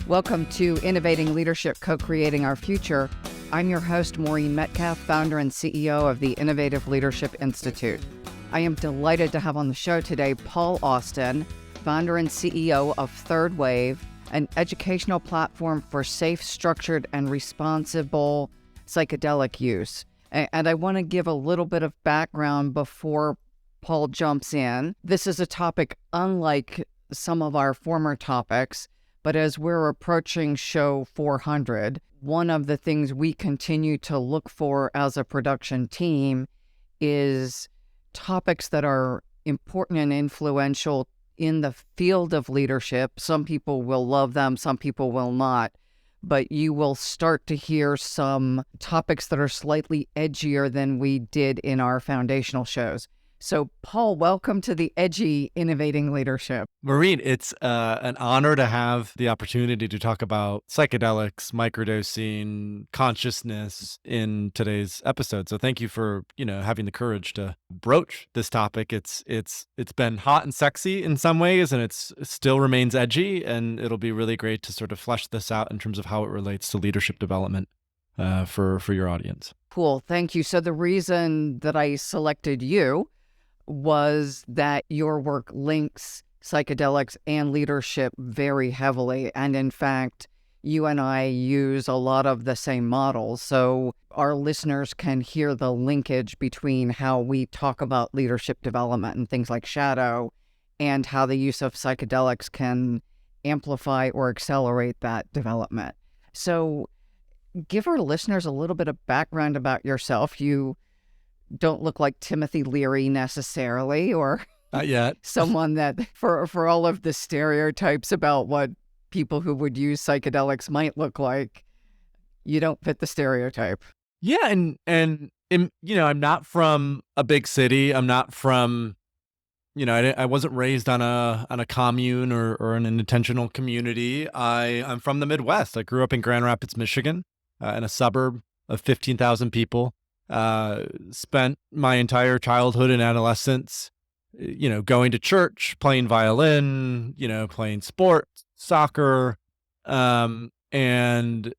Welcome to Innovating Leadership, Co-Creating Our Future. I'm your host, Maureen Metcalf, founder and CEO of the Innovative Leadership Institute. I am delighted to have on the show today Paul Austin, founder and CEO of Third Wave, an educational platform for safe, structured, and responsible psychedelic use. And I want to give a little bit of background before Paul jumps in. This is a topic unlike some of our former topics, but as we're approaching show 400, one of the things we continue to look for as a production team is topics that are important and influential in the field of leadership. Some people will love them, some people will not, but you will start to hear some topics that are slightly edgier than we did in our foundational shows. So, Paul, welcome to the Edgy Innovating Leadership. Maureen, it's an honor to have the opportunity to talk about psychedelics, microdosing, consciousness in today's episode. So thank you for, having the courage to broach this topic. It's been hot and sexy in some ways, and it still remains edgy, and it'll be really great to sort of flesh this out in terms of how it relates to leadership development for your audience. Cool. Thank you. So the reason that I selected you was that your work links psychedelics and leadership very heavily. And in fact, you and I use a lot of the same models. So our listeners can hear the linkage between how we talk about leadership development and things like shadow and how the use of psychedelics can amplify or accelerate that development. So give our listeners a little bit of background about yourself. You don't look like Timothy Leary necessarily, or not yet. Someone that for all of the stereotypes about what people who would use psychedelics might look like, you don't fit the stereotype. Yeah, and I'm not from a big city. I'm not from, I wasn't raised on a commune or in an intentional community. I'm from the Midwest. I grew up in Grand Rapids, Michigan, in a suburb of 15,000 people. Spent my entire childhood and adolescence, going to church, playing violin, playing sports, soccer, and,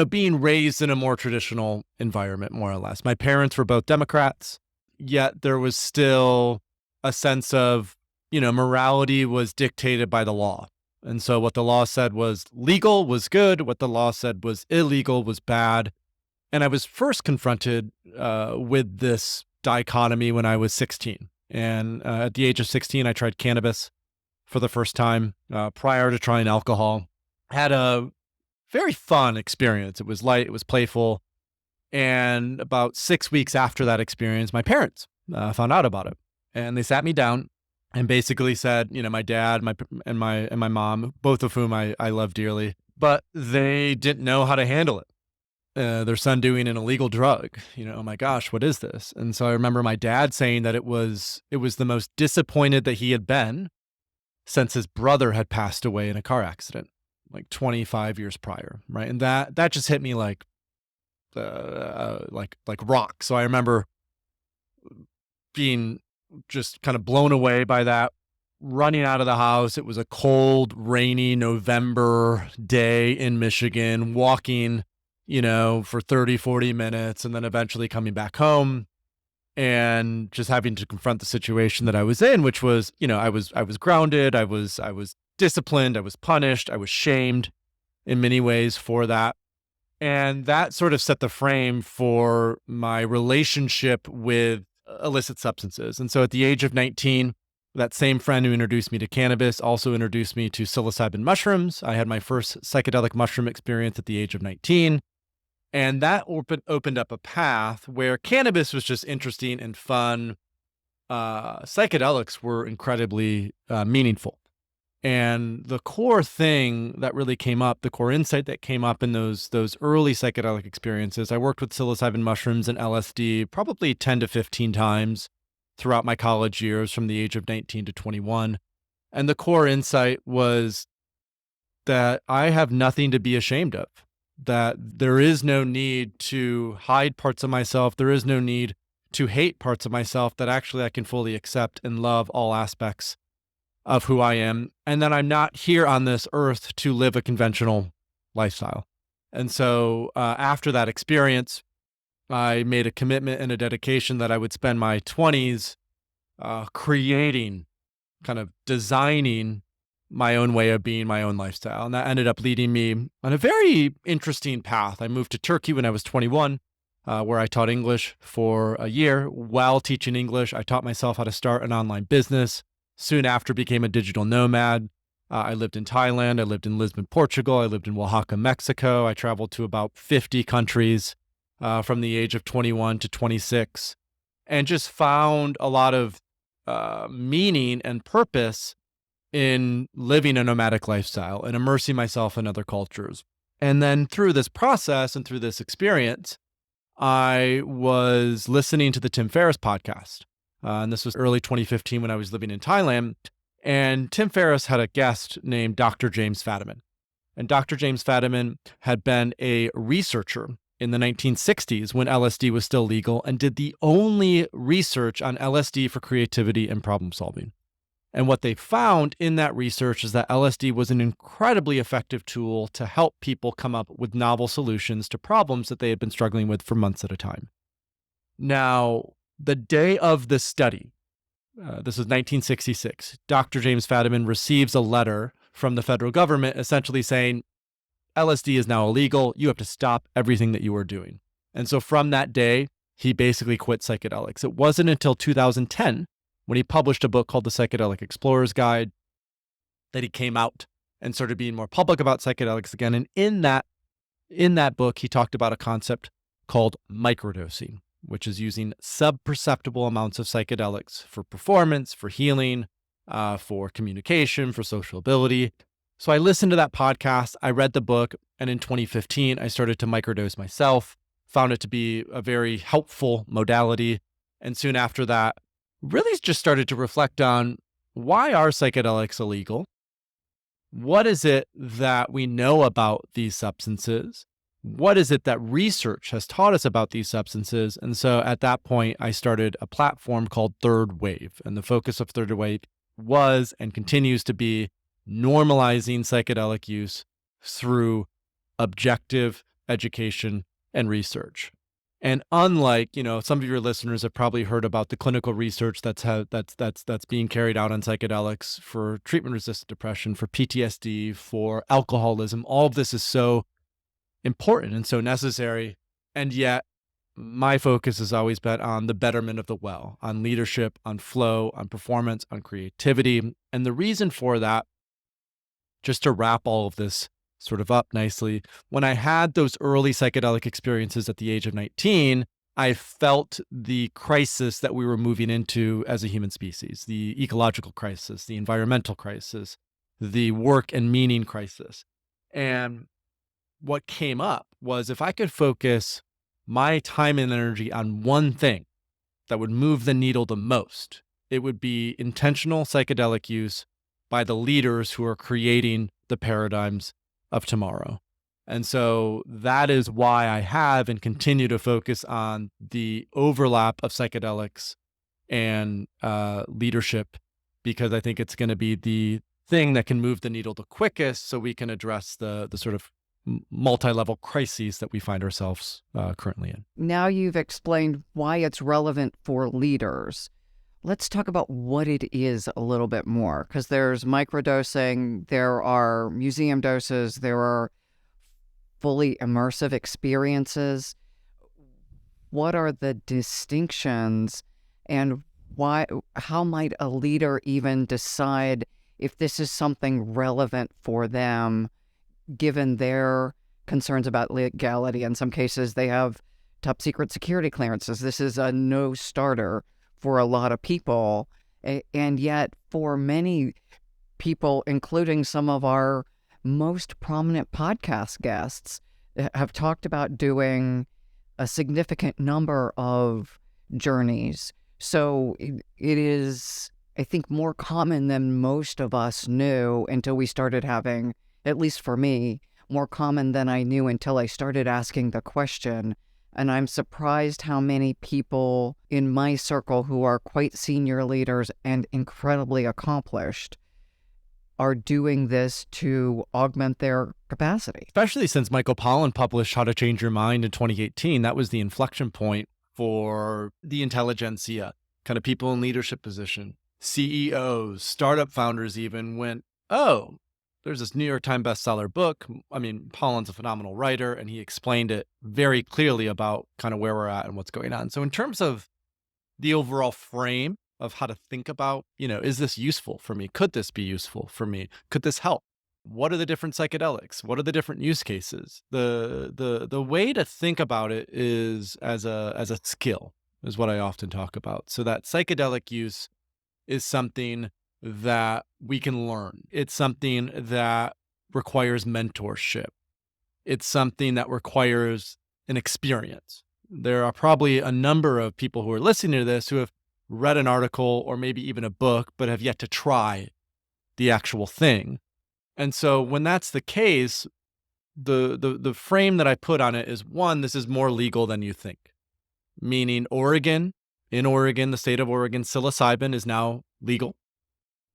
being raised in a more traditional environment, more or less. My parents were both Democrats, yet there was still a sense of, morality was dictated by the law. And so what the law said was legal was good. What the law said was illegal was bad. And I was first confronted with this dichotomy when I was 16. And at the age of 16, I tried cannabis for the first time prior to trying alcohol. Had a very fun experience. It was light, it was playful. And about 6 weeks after that experience, my parents found out about it. And they sat me down and basically said, my dad and my mom, both of whom I love dearly, but they didn't know how to handle it. Their son doing an illegal drug, oh my gosh, what is this? And so I remember my dad saying that it was the most disappointed that he had been since his brother had passed away in a car accident, like 25 years prior, right? And that just hit me like rock. So I remember being just kind of blown away by that, running out of the house. It was a cold, rainy November day in Michigan, walking for 30, 40 minutes, and then eventually coming back home and just having to confront the situation that I was in, which was, I was grounded, I was disciplined, I was punished, I was shamed in many ways for that. And that sort of set the frame for my relationship with illicit substances. And so at the age of 19, that same friend who introduced me to cannabis also introduced me to psilocybin mushrooms. I had my first psychedelic mushroom experience at the age of 19. And that opened up a path where cannabis was just interesting and fun. Psychedelics were incredibly meaningful. And the core thing that really came up, the core insight that came up in those early psychedelic experiences, I worked with psilocybin mushrooms and LSD probably 10 to 15 times throughout my college years from the age of 19 to 21. And the core insight was that I have nothing to be ashamed of. That there is no need to hide parts of myself. There is no need to hate parts of myself, that actually I can fully accept and love all aspects of who I am, and that I'm not here on this earth to live a conventional lifestyle. And so after that experience, I made a commitment and a dedication that I would spend my 20s creating, kind of designing my own way of being, my own lifestyle. And that ended up leading me on a very interesting path. I moved to Turkey when I was 21, where I taught English for a year. While teaching English, I taught myself how to start an online business. Soon after, became a digital nomad. I lived in Thailand. I lived in Lisbon, Portugal. I lived in Oaxaca, Mexico. I traveled to about 50 countries from the age of 21 to 26, and just found a lot of meaning and purpose in living a nomadic lifestyle and immersing myself in other cultures. And then through this process and through this experience, I was listening to the Tim Ferriss podcast. And this was early 2015 when I was living in Thailand. And Tim Ferriss had a guest named Dr. James Fadiman. And Dr. James Fadiman had been a researcher in the 1960s when LSD was still legal and did the only research on LSD for creativity and problem solving. And what they found in that research is that LSD was an incredibly effective tool to help people come up with novel solutions to problems that they had been struggling with for months at a time. Now, the day of the study, this was 1966, Dr. James Fadiman receives a letter from the federal government essentially saying, LSD is now illegal. You have to stop everything that you are doing. And so from that day, he basically quit psychedelics. It wasn't until 2010 when he published a book called The Psychedelic Explorer's Guide that he came out and started being more public about psychedelics again. And in that book, he talked about a concept called microdosing, which is using sub-perceptible amounts of psychedelics for performance, for healing, for communication, for social ability. So I listened to that podcast, I read the book, and in 2015, I started to microdose myself, found it to be a very helpful modality. And soon after that, really just started to reflect on, why are psychedelics illegal? What is it that we know about these substances? What is it that research has taught us about these substances? And so at that point, I started a platform called Third Wave. And the focus of Third Wave was and continues to be normalizing psychedelic use through objective education and research. And unlike, some of your listeners have probably heard about the clinical research that's being carried out on psychedelics for treatment-resistant depression, for PTSD, for alcoholism. All of this is so important and so necessary. And yet my focus has always been on the betterment of the well, on leadership, on flow, on performance, on creativity. And the reason for that, just to wrap all of this sort of up nicely, when I had those early psychedelic experiences at the age of 19, I felt the crisis that we were moving into as a human species, the ecological crisis, the environmental crisis, the work and meaning crisis. And what came up was, if I could focus my time and energy on one thing that would move the needle the most, it would be intentional psychedelic use by the leaders who are creating the paradigms of tomorrow. And so that is why I have and continue to focus on the overlap of psychedelics and leadership, because I think it's going to be the thing that can move the needle the quickest so we can address the sort of multi-level crises that we find ourselves currently in. Now you've explained why it's relevant for leaders. Let's talk about what it is a little bit more, because there's microdosing, there are museum doses, there are fully immersive experiences. What are the distinctions, and how might a leader even decide if this is something relevant for them, given their concerns about legality? In some cases, they have top secret security clearances. This is a no starter for a lot of people. And yet for many people, including some of our most prominent podcast guests, have talked about doing a significant number of journeys. So it is, I think, more common than most of us knew until we started having, at least for me, more common than I knew until I started asking the question. And I'm surprised how many people in my circle who are quite senior leaders and incredibly accomplished are doing this to augment their capacity. Especially since Michael Pollan published How to Change Your Mind in 2018. That was the inflection point for the intelligentsia, kind of people in leadership position. CEOs, startup founders even went, oh, there's this New York Times bestseller book. I mean, Pollan's a phenomenal writer, and he explained it very clearly about kind of where we're at and what's going on. So in terms of the overall frame of how to think about, is this useful for me? Could this be useful for me? Could this help? What are the different psychedelics? What are the different use cases? The way to think about it is as a skill is what I often talk about. So that psychedelic use is something that we can learn. It's something that requires mentorship. It's something that requires an experience. There are probably a number of people who are listening to this who have read an article or maybe even a book, but have yet to try the actual thing. And so when that's the case, the frame that I put on it is, one, this is more legal than you think. Meaning in Oregon, the state of Oregon, psilocybin is now legal.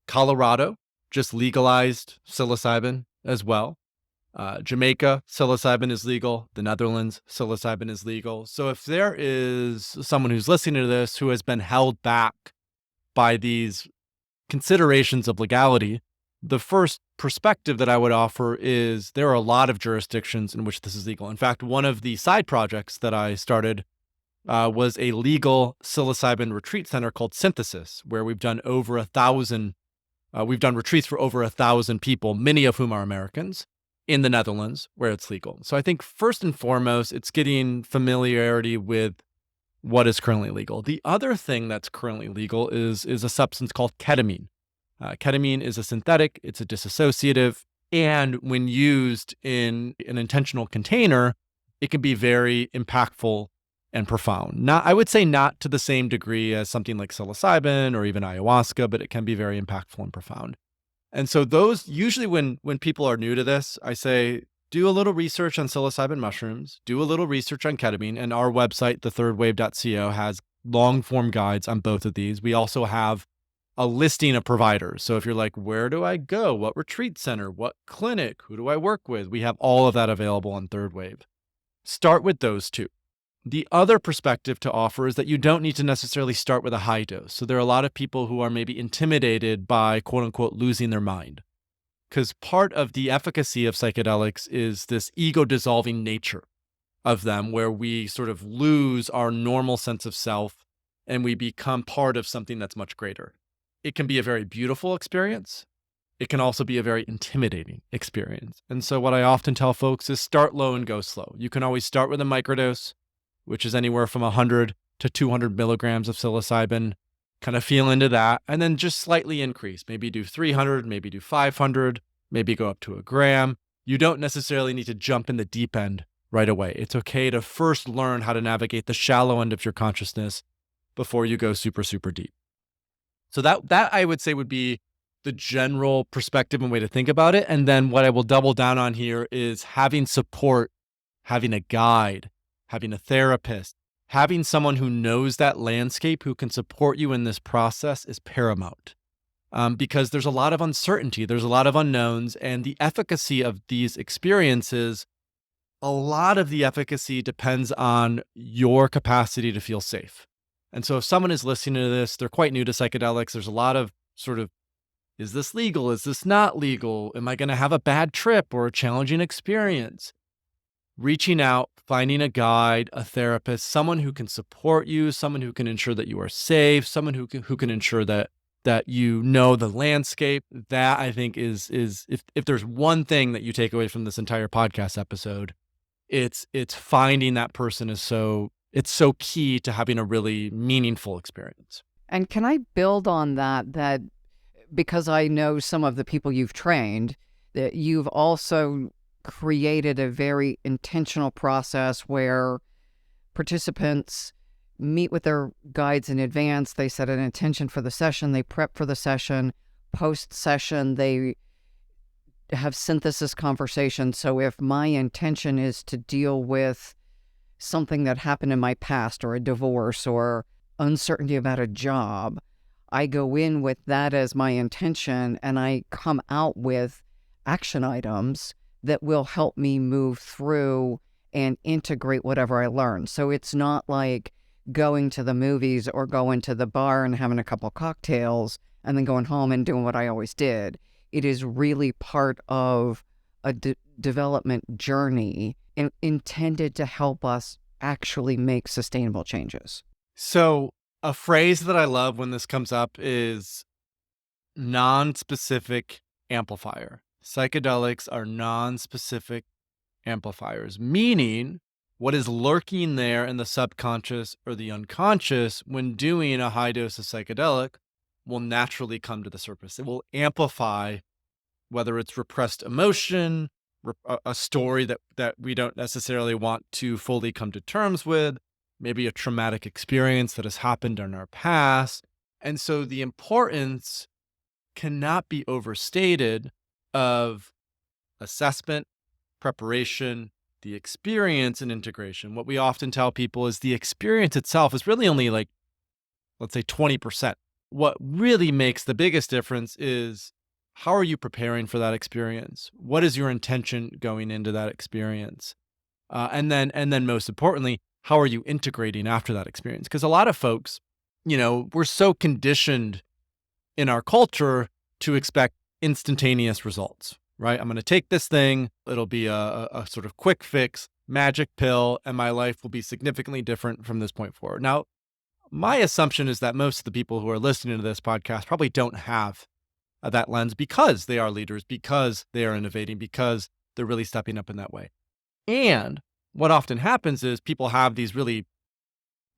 Colorado just legalized psilocybin as well. Jamaica, psilocybin is legal. The Netherlands, psilocybin is legal. So if there is someone who's listening to this who has been held back by these considerations of legality, the first perspective that I would offer is there are a lot of jurisdictions in which this is legal. In fact, one of the side projects that I started was a legal psilocybin retreat center called Synthesis, where we've done over 1,000. We've done retreats for over 1,000 people, many of whom are Americans, in the Netherlands, where it's legal. So I think first and foremost, it's getting familiarity with what is currently legal. The other thing that's currently legal is a substance called ketamine. Ketamine is a synthetic, it's a dissociative, and when used in an intentional container, it can be very impactful and profound. I would say not to the same degree as something like psilocybin or even ayahuasca, but it can be very impactful and profound. And so those, usually when people are new to this, I say, do a little research on psilocybin mushrooms, do a little research on ketamine, and our website, thethirdwave.co, has long-form guides on both of these. We also have a listing of providers. So if you're like, where do I go? What retreat center? What clinic? Who do I work with? We have all of that available on Third Wave. Start with those two. The other perspective to offer is that you don't need to necessarily start with a high dose. So there are a lot of people who are maybe intimidated by, quote unquote, losing their mind. Because part of the efficacy of psychedelics is this ego-dissolving nature of them, where we sort of lose our normal sense of self and we become part of something that's much greater. It can be a very beautiful experience. It can also be a very intimidating experience. And so what I often tell folks is start low and go slow. You can always start with a microdose, which is anywhere from 100 to 200 milligrams of psilocybin, kind of feel into that, and then just slightly increase. Maybe do 300, maybe do 500, maybe go up to a gram. You don't necessarily need to jump in the deep end right away. It's okay to first learn how to navigate the shallow end of your consciousness before you go super, super deep. So that I would say would be the general perspective and way to think about it. And then what I will double down on here is having support, having a guide, having a therapist, having someone who knows that landscape, who can support you in this process is paramount. Because there's a lot of uncertainty, there's a lot of unknowns, and the efficacy of these experiences, a lot of the efficacy depends on your capacity to feel safe. And so if someone is listening to this, they're quite new to psychedelics, there's a lot of sort of, is this legal? Is this not legal? Am I going to have a bad trip or a challenging experience? Reaching out, finding a guide, a therapist, someone who can support you, someone who can ensure that you are safe, someone who can ensure that you know the landscape. That I think is if there's one thing that you take away from this entire podcast episode, it's finding that person it's so key to having a really meaningful experience. And can I build on that because I know some of the people you've trained, that you've also created a very intentional process where participants meet with their guides in advance. They set an intention for the session. They prep for the session. Post-session, they have synthesis conversations. So if my intention is to deal with something that happened in my past or a divorce or uncertainty about a job, I go in with that as my intention, and I come out with action items that will help me move through and integrate whatever I learn. So it's not like going to the movies or going to the bar and having a couple cocktails and then going home and doing what I always did. It is really part of a development journey intended to help us actually make sustainable changes. So a phrase that I love when this comes up is non-specific amplifier. Psychedelics are non-specific amplifiers, meaning what is lurking there in the subconscious or the unconscious when doing a high dose of psychedelic will naturally come to the surface. It will amplify whether it's repressed emotion, a story that we don't necessarily want to fully come to terms with, maybe a traumatic experience that has happened in our past. And so the importance cannot be overstated of assessment, preparation, the experience, and integration. What we often tell people is the experience itself is really only like, let's say 20%. What really makes the biggest difference is how are you preparing for that experience? What is your intention going into that experience? And then most importantly, how are you integrating after that experience? Because a lot of folks, we're so conditioned in our culture to expect instantaneous results, right? I'm going to take this thing. It'll be a sort of quick fix, magic pill, and my life will be significantly different from this point forward. Now, my assumption is that most of the people who are listening to this podcast probably don't have that lens because they are leaders, because they are innovating, because they're really stepping up in that way. And what often happens is people have these really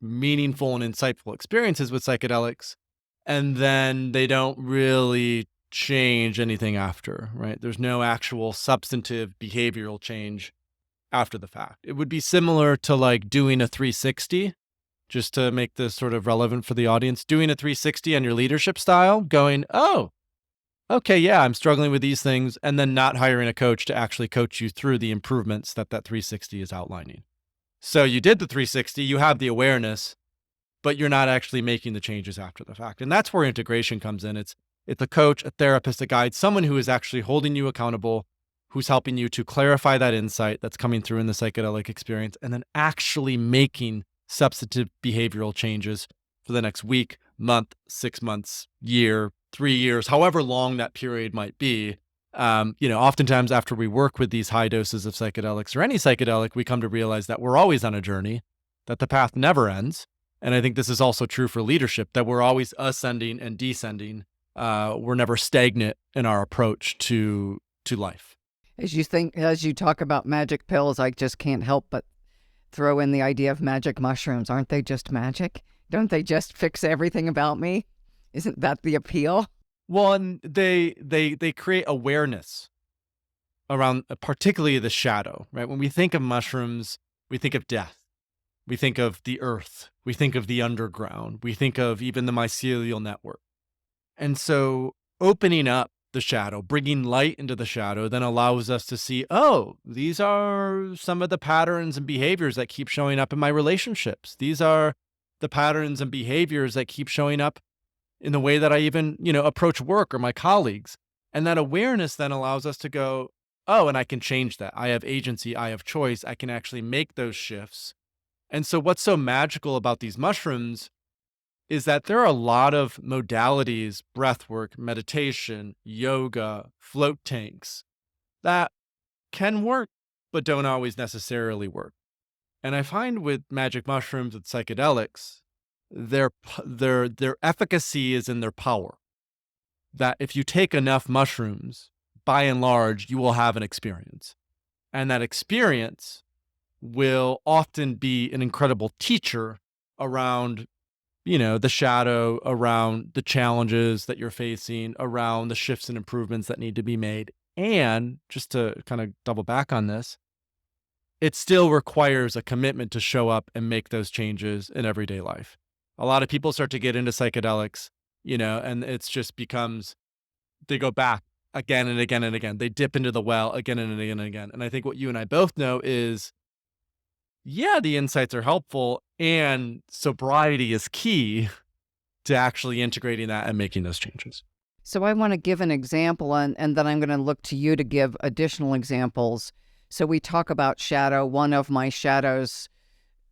meaningful and insightful experiences with psychedelics, and then they don't really change anything after, right? There's no actual substantive behavioral change after the fact. It would be similar to like doing a 360, just to make this sort of relevant for the audience, doing a 360 on your leadership style, going, oh, okay, yeah, I'm struggling with these things, and then not hiring a coach to actually coach you through the improvements that 360 is outlining. So you did the 360, you have the awareness, but you're not actually making the changes after the fact. And that's where integration comes in. It's a coach, a therapist, a guide, someone who is actually holding you accountable, who's helping you to clarify that insight that's coming through in the psychedelic experience, and then actually making substantive behavioral changes for the next week, month, 6 months, year, 3 years, however long that period might be. Oftentimes after we work with these high doses of psychedelics or any psychedelic, we come to realize that we're always on a journey, that the path never ends. And I think this is also true for leadership, that we're always ascending and descending. We're never stagnant in our approach to life. As you talk about magic pills, I just can't help but throw in the idea of magic mushrooms. Aren't they just magic? Don't they just fix everything about me? Isn't that the appeal? Well, and they create awareness around particularly the shadow, right? When we think of mushrooms, we think of death. We think of the earth. We think of the underground. We think of even the mycelial network. And so opening up the shadow, bringing light into the shadow, then allows us to see, oh, these are some of the patterns and behaviors that keep showing up in my relationships. These are the patterns and behaviors that keep showing up in the way that I even, approach work or my colleagues. And that awareness then allows us to go, oh, and I can change that. I have agency. I have choice. I can actually make those shifts. And so what's so magical about these mushrooms is that there are a lot of modalities, breathwork, meditation, yoga, float tanks, that can work, but don't always necessarily work. And I find with magic mushrooms, with psychedelics, their efficacy is in their power. That if you take enough mushrooms, by and large, you will have an experience. And that experience will often be an incredible teacher around, the shadow, around the challenges that you're facing, around the shifts and improvements that need to be made. And just to kind of double back on this, it still requires a commitment to show up and make those changes in everyday life. A lot of people start to get into psychedelics, and it's just becomes, they go back again and again and again. They dip into the well again and again and again. And I think what you and I both know is, yeah, the insights are helpful and sobriety is key to actually integrating that and making those changes. So I want to give an example, and then I'm going to look to you to give additional examples. So we talk about shadow. One of my shadows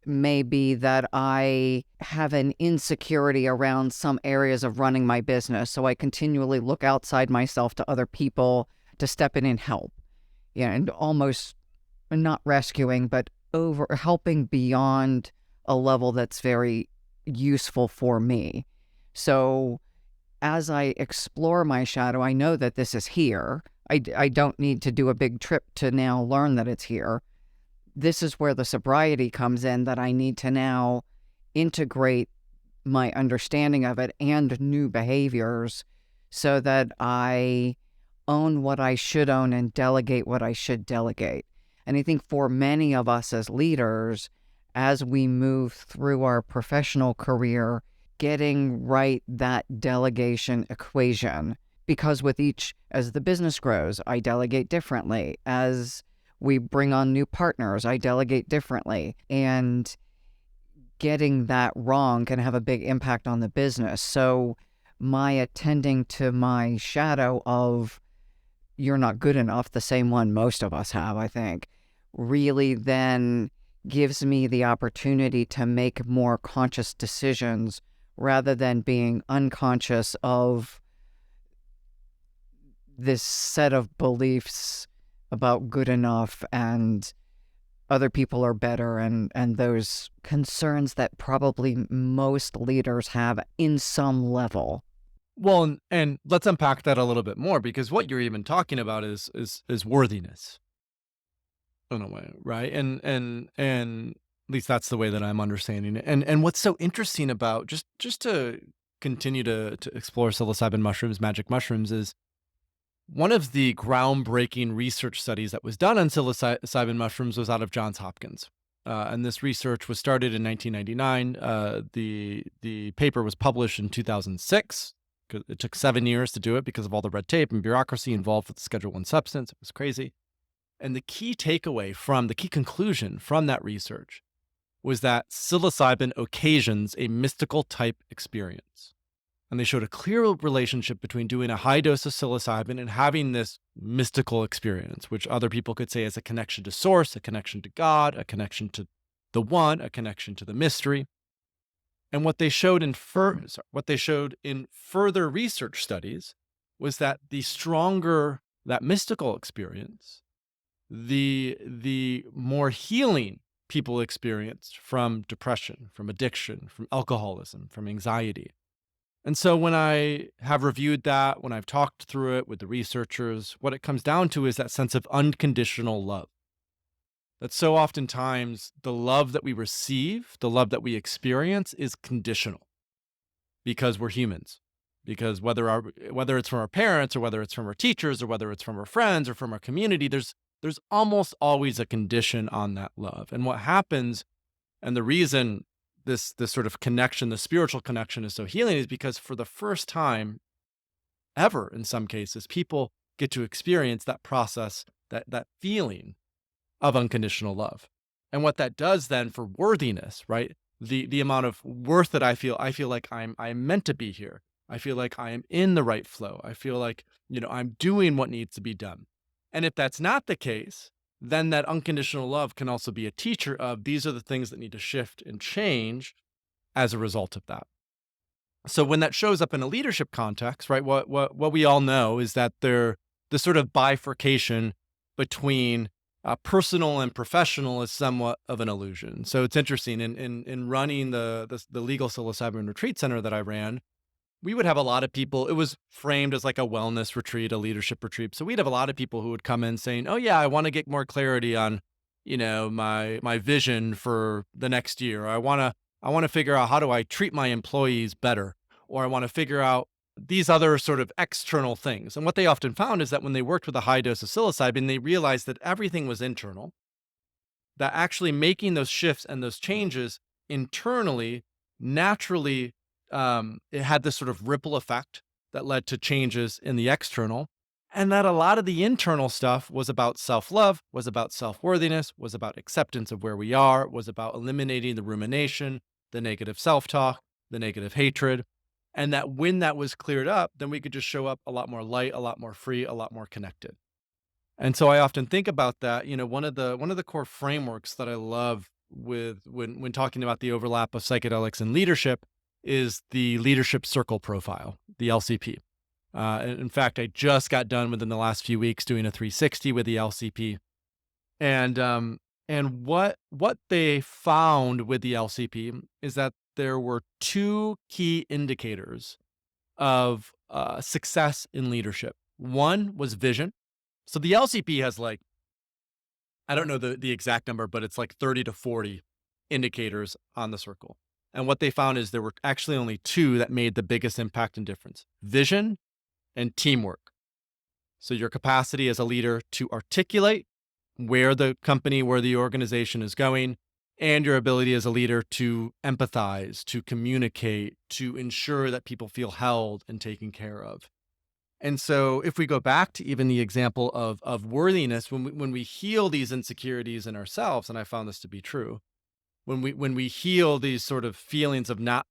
may be that I have an insecurity around some areas of running my business. So I continually look outside myself to other people to step in and help. Yeah, and almost not rescuing, but over helping beyond a level that's very useful for me. So as I explore my shadow, I know that this is here. I don't need to do a big trip to now learn that it's here. This is where the sobriety comes in, that I need to now integrate my understanding of it and new behaviors so that I own what I should own and delegate what I should delegate. And I think for many of us as leaders, as we move through our professional career, getting right that delegation equation, because with each, as the business grows, I delegate differently. As we bring on new partners, I delegate differently. And getting that wrong can have a big impact on the business. So my attending to my shadow of you're not good enough, the same one most of us have, I think, really then gives me the opportunity to make more conscious decisions rather than being unconscious of this set of beliefs about good enough and other people are better, and those concerns that probably most leaders have in some level. Well, and let's unpack that a little bit more, because what you're even talking about is worthiness in a way, right? And at least that's the way that I'm understanding it. And what's so interesting about just to continue to explore psilocybin mushrooms, magic mushrooms, is one of the groundbreaking research studies that was done on psilocybin mushrooms was out of Johns Hopkins. And this research was started in 1999. The paper was published in 2006. It took 7 years to do it because of all the red tape and bureaucracy involved with the Schedule I substance. It was crazy. And the key conclusion from that research was that psilocybin occasions a mystical type experience. And they showed a clear relationship between doing a high dose of psilocybin and having this mystical experience, which other people could say is a connection to source, a connection to God, a connection to the one, a connection to the mystery. And what they showed in further research studies was that the stronger that mystical experience, the more healing people experienced from depression, from addiction, from alcoholism, from anxiety. And so when I have reviewed that, when I've talked through it with the researchers, what it comes down to is that sense of unconditional love. That so oftentimes the love that we receive, the love that we experience is conditional because we're humans. Because whether it's from our parents or whether it's from our teachers or whether it's from our friends or from our community, there's almost always a condition on that love. And what happens, and the reason this sort of connection, the spiritual connection, is so healing is because for the first time ever, in some cases, people get to experience that process, that feeling of unconditional love. And what that does then for worthiness, right? The amount of worth that I feel like I'm meant to be here. I feel like I am in the right flow. I feel like, I'm doing what needs to be done. And if that's not the case, then that unconditional love can also be a teacher of these are the things that need to shift and change as a result of that. So when that shows up in a leadership context, right, what we all know is that the sort of bifurcation between personal and professional is somewhat of an illusion. So it's interesting in running the legal psilocybin retreat center that I ran, we would have a lot of people. It was framed as like a wellness retreat, a leadership retreat. So we'd have a lot of people who would come in saying, "Oh yeah, I want to get more clarity on, my vision for the next year. I want to figure out how do I treat my employees better, or I want to figure out these other sort of external things." And what they often found is that when they worked with a high dose of psilocybin, they realized that everything was internal, that actually making those shifts and those changes internally naturally, it had this sort of ripple effect that led to changes in the external, and that a lot of the internal stuff was about self-love, was about self-worthiness, was about acceptance of where we are, was about eliminating the rumination, the negative self-talk, the negative hatred. And that when that was cleared up, then we could just show up a lot more light, a lot more free, a lot more connected. And so I often think about that. One of the core frameworks that I love with when talking about the overlap of psychedelics and leadership is the leadership circle profile, the LCP. In fact, I just got done within the last few weeks doing a 360 with the LCP, and what they found with the LCP is that there were two key indicators of success in leadership. One was vision. So the LCP has like, I don't know the exact number, but it's like 30 to 40 indicators on the circle. And what they found is there were actually only two that made the biggest impact and difference: vision and teamwork. So your capacity as a leader to articulate where the company, where the organization is going, and your ability as a leader to empathize, to communicate, to ensure that people feel held and taken care of. And so if we go back to even the example of worthiness, when we heal these insecurities in ourselves, and I found this to be true, when we heal these sort of feelings of not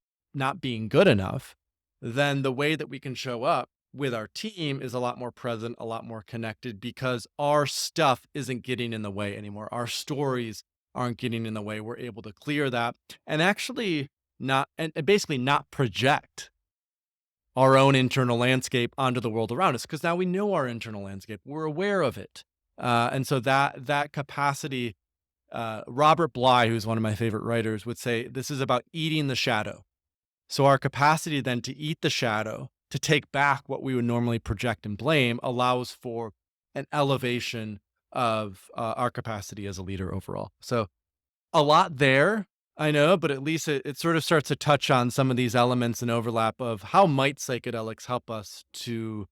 being good enough, then the way that we can show up with our team is a lot more present, a lot more connected, because our stuff isn't getting in the way anymore. Our stories aren't getting in the way. We're able to clear that and actually and basically not project our own internal landscape onto the world around us, because now we know our internal landscape. We're aware of it. And so that capacity, Robert Bly, who's one of my favorite writers, would say this is about eating the shadow. So our capacity then to eat the shadow, to take back what we would normally project and blame, allows for an elevation of our capacity as a leader overall. So a lot there, I know, but at least it sort of starts to touch on some of these elements and overlap of how might psychedelics help us to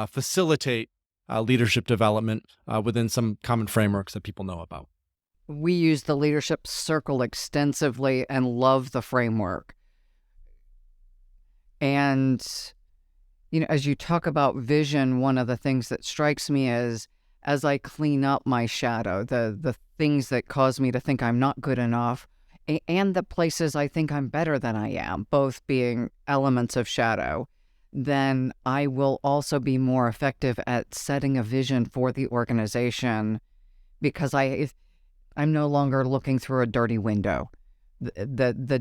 facilitate leadership development within some common frameworks that people know about. We use the leadership circle extensively and love the framework. And, as you talk about vision, one of the things that strikes me is as I clean up my shadow, the things that cause me to think I'm not good enough, and the places I think I'm better than I am, both being elements of shadow, then I will also be more effective at setting a vision for the organization, because I'm no longer looking through a dirty window, the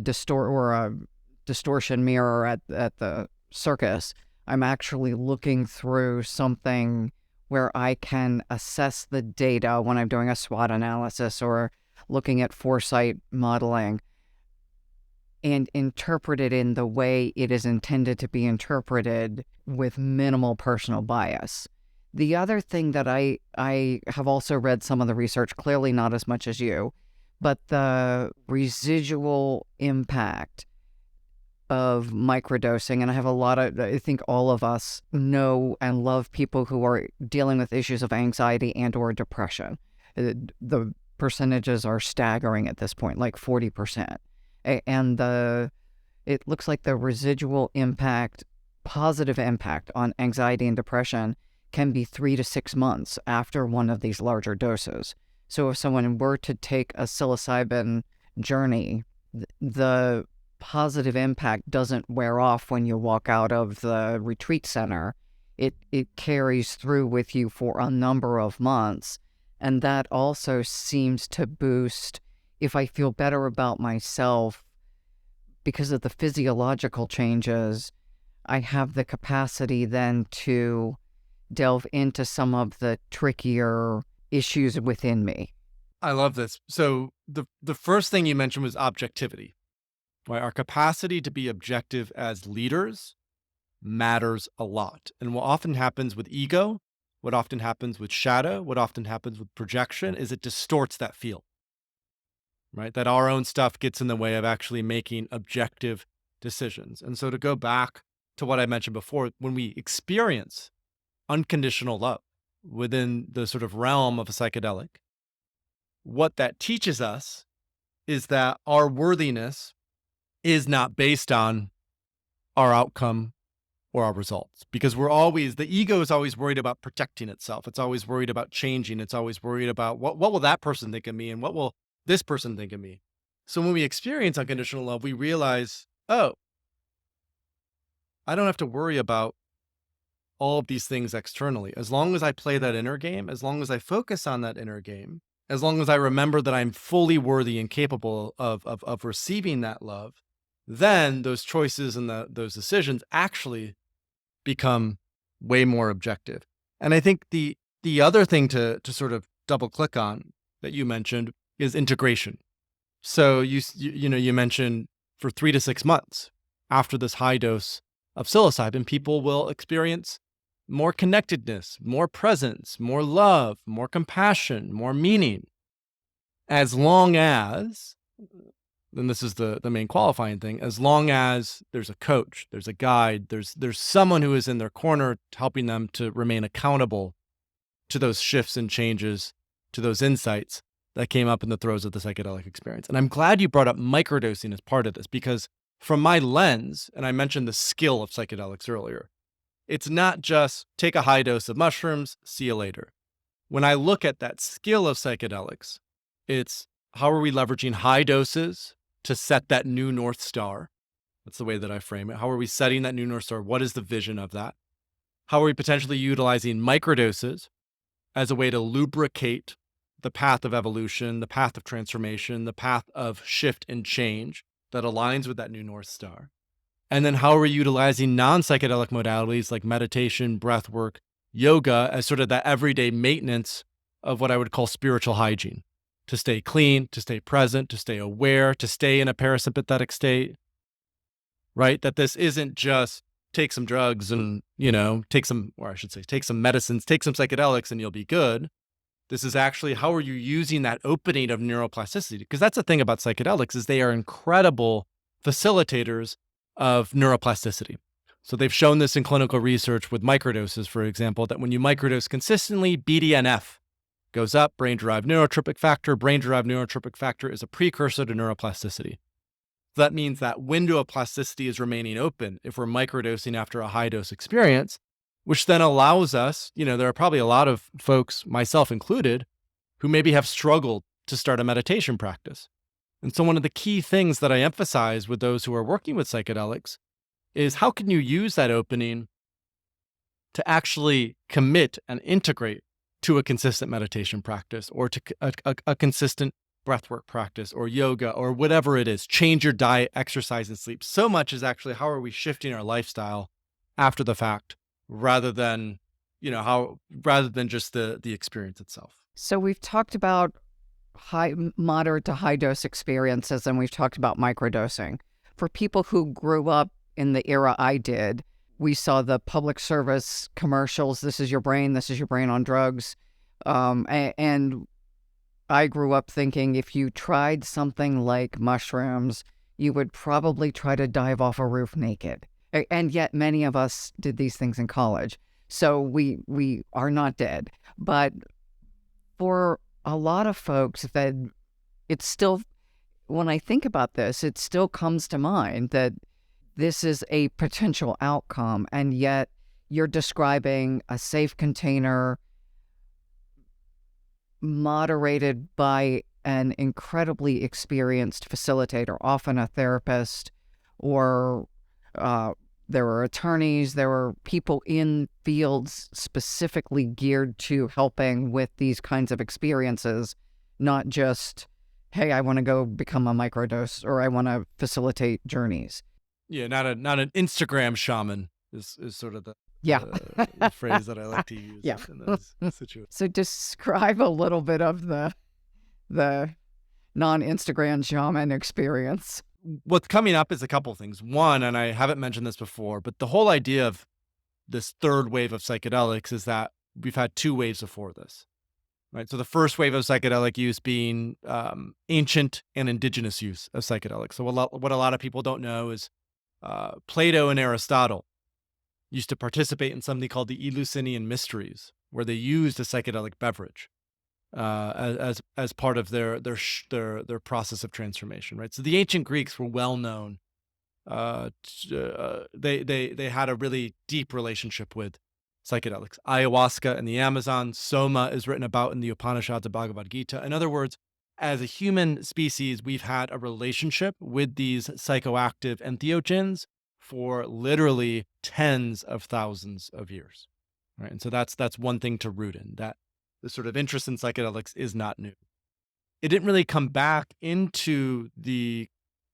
distortion mirror at the circus. I'm actually looking through something where I can assess the data when I'm doing a SWOT analysis or looking at foresight modeling and interpret it in the way it is intended to be interpreted with minimal personal bias. The other thing that I have also read some of the research, clearly not as much as you, but the residual impact of microdosing. And I think all of us know and love people who are dealing with issues of anxiety and or depression. The percentages are staggering at this point, like 40%. And it looks like the residual impact, positive impact on anxiety and depression can be 3 to 6 months after one of these larger doses. So if someone were to take a psilocybin journey, the positive impact doesn't wear off when you walk out of the retreat center. It carries through with you for a number of months. And that also seems to boost, if I feel better about myself because of the physiological changes, I have the capacity then to delve into some of the trickier issues within me. I love this. So the first thing you mentioned was objectivity. Right? Our capacity to be objective as leaders matters a lot. And what often happens with ego, what often happens with shadow, what often happens with projection is it distorts that field, right? That our own stuff gets in the way of actually making objective decisions. And so to go back to what I mentioned before, when we experience unconditional love within the sort of realm of a psychedelic, what that teaches us is that our worthiness is not based on our outcome or our results, because the ego is always worried about protecting itself. It's always worried about changing. It's always worried about what will that person think of me and what will this person think of me. So when we experience unconditional love, we realize, oh, I don't have to worry about all of these things externally. As long as I play that inner game, as long as I focus on that inner game, as long as I remember that I'm fully worthy and capable of receiving that love, then those choices and those decisions actually become way more objective. And I think the other thing to sort of double click on that you mentioned is integration. So you mentioned for 3 to 6 months after this high dose of psilocybin, people will experience more connectedness, more presence, more love, more compassion, more meaning. As long as, and this is the main qualifying thing, as long as there's a coach, there's a guide, there's someone who is in their corner helping them to remain accountable to those shifts and changes, to those insights that came up in the throes of the psychedelic experience. And I'm glad you brought up microdosing as part of this, because from my lens, and I mentioned the skill of psychedelics earlier, it's not just take a high dose of mushrooms, see you later. When I look at that skill of psychedelics, it's how are we leveraging high doses to set that new North Star? That's the way that I frame it. How are we setting that new North Star? What is the vision of that? How are we potentially utilizing microdoses as a way to lubricate the path of evolution, the path of transformation, the path of shift and change that aligns with that new North Star? And then how are we utilizing non-psychedelic modalities like meditation, breath work, yoga as sort of that everyday maintenance of what I would call spiritual hygiene, to stay clean, to stay present, to stay aware, to stay in a parasympathetic state, right? That this isn't just take some drugs and, take some medicines, take some psychedelics and you'll be good. This is actually how are you using that opening of neuroplasticity? Because that's the thing about psychedelics is they are incredible facilitators of neuroplasticity. So they've shown this in clinical research with microdoses, for example, that when you microdose consistently, BDNF goes up, brain-derived neurotropic factor. Brain-derived neurotropic factor is a precursor to neuroplasticity. So that means that window of plasticity is remaining open if we're microdosing after a high-dose experience, which then allows us, there are probably a lot of folks, myself included, who maybe have struggled to start a meditation practice. And so one of the key things that I emphasize with those who are working with psychedelics is how can you use that opening to actually commit and integrate to a consistent meditation practice or to a consistent breathwork practice or yoga or whatever it is. Change your diet, exercise, and sleep. So much is actually how are we shifting our lifestyle after the fact rather than just the experience itself. So we've talked about moderate to high dose experiences, and we've talked about microdosing. For people who grew up in the era I did, we saw the public service commercials. This is your brain on drugs. And I grew up thinking if you tried something like mushrooms, you would probably try to dive off a roof naked. And yet many of us did these things in college. So we are not dead. But for a lot of folks, that it's still, when I think about this, it still comes to mind that this is a potential outcome, and yet you're describing a safe container moderated by an incredibly experienced facilitator, often a therapist, or there were attorneys, there were people in fields specifically geared to helping with these kinds of experiences, not just, hey, I want to go become a microdose or I want to facilitate journeys. Yeah, not an Instagram shaman is sort of the phrase that I like to use in those situations. So describe a little bit of the non-Instagram shaman experience. What's coming up is a couple of things. One, and I haven't mentioned this before, but the whole idea of this third wave of psychedelics is that we've had 2 waves before this, right? So the first wave of psychedelic use being ancient and indigenous use of psychedelics. So what a lot of people don't know is Plato and Aristotle used to participate in something called the Eleusinian Mysteries, where they used a psychedelic beverage as part of their process of transformation, right? So the ancient Greeks were well known. They had a really deep relationship with psychedelics. Ayahuasca in the Amazon, Soma is written about in the Upanishads of Bhagavad Gita. In other words, as a human species, we've had a relationship with these psychoactive entheogens for literally tens of thousands of years, right? And so that's one thing to root in, that the sort of interest in psychedelics is not new. It didn't really come back into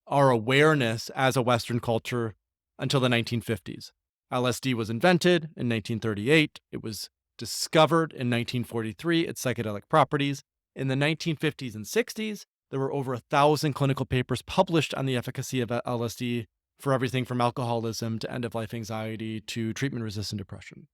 our awareness as a Western culture until the 1950s. LSD was invented in 1938. It was discovered in 1943, its psychedelic properties. In the 1950s and 60s, there were over 1,000 clinical papers published on the efficacy of LSD for everything from alcoholism to end-of-life anxiety to treatment-resistant depression.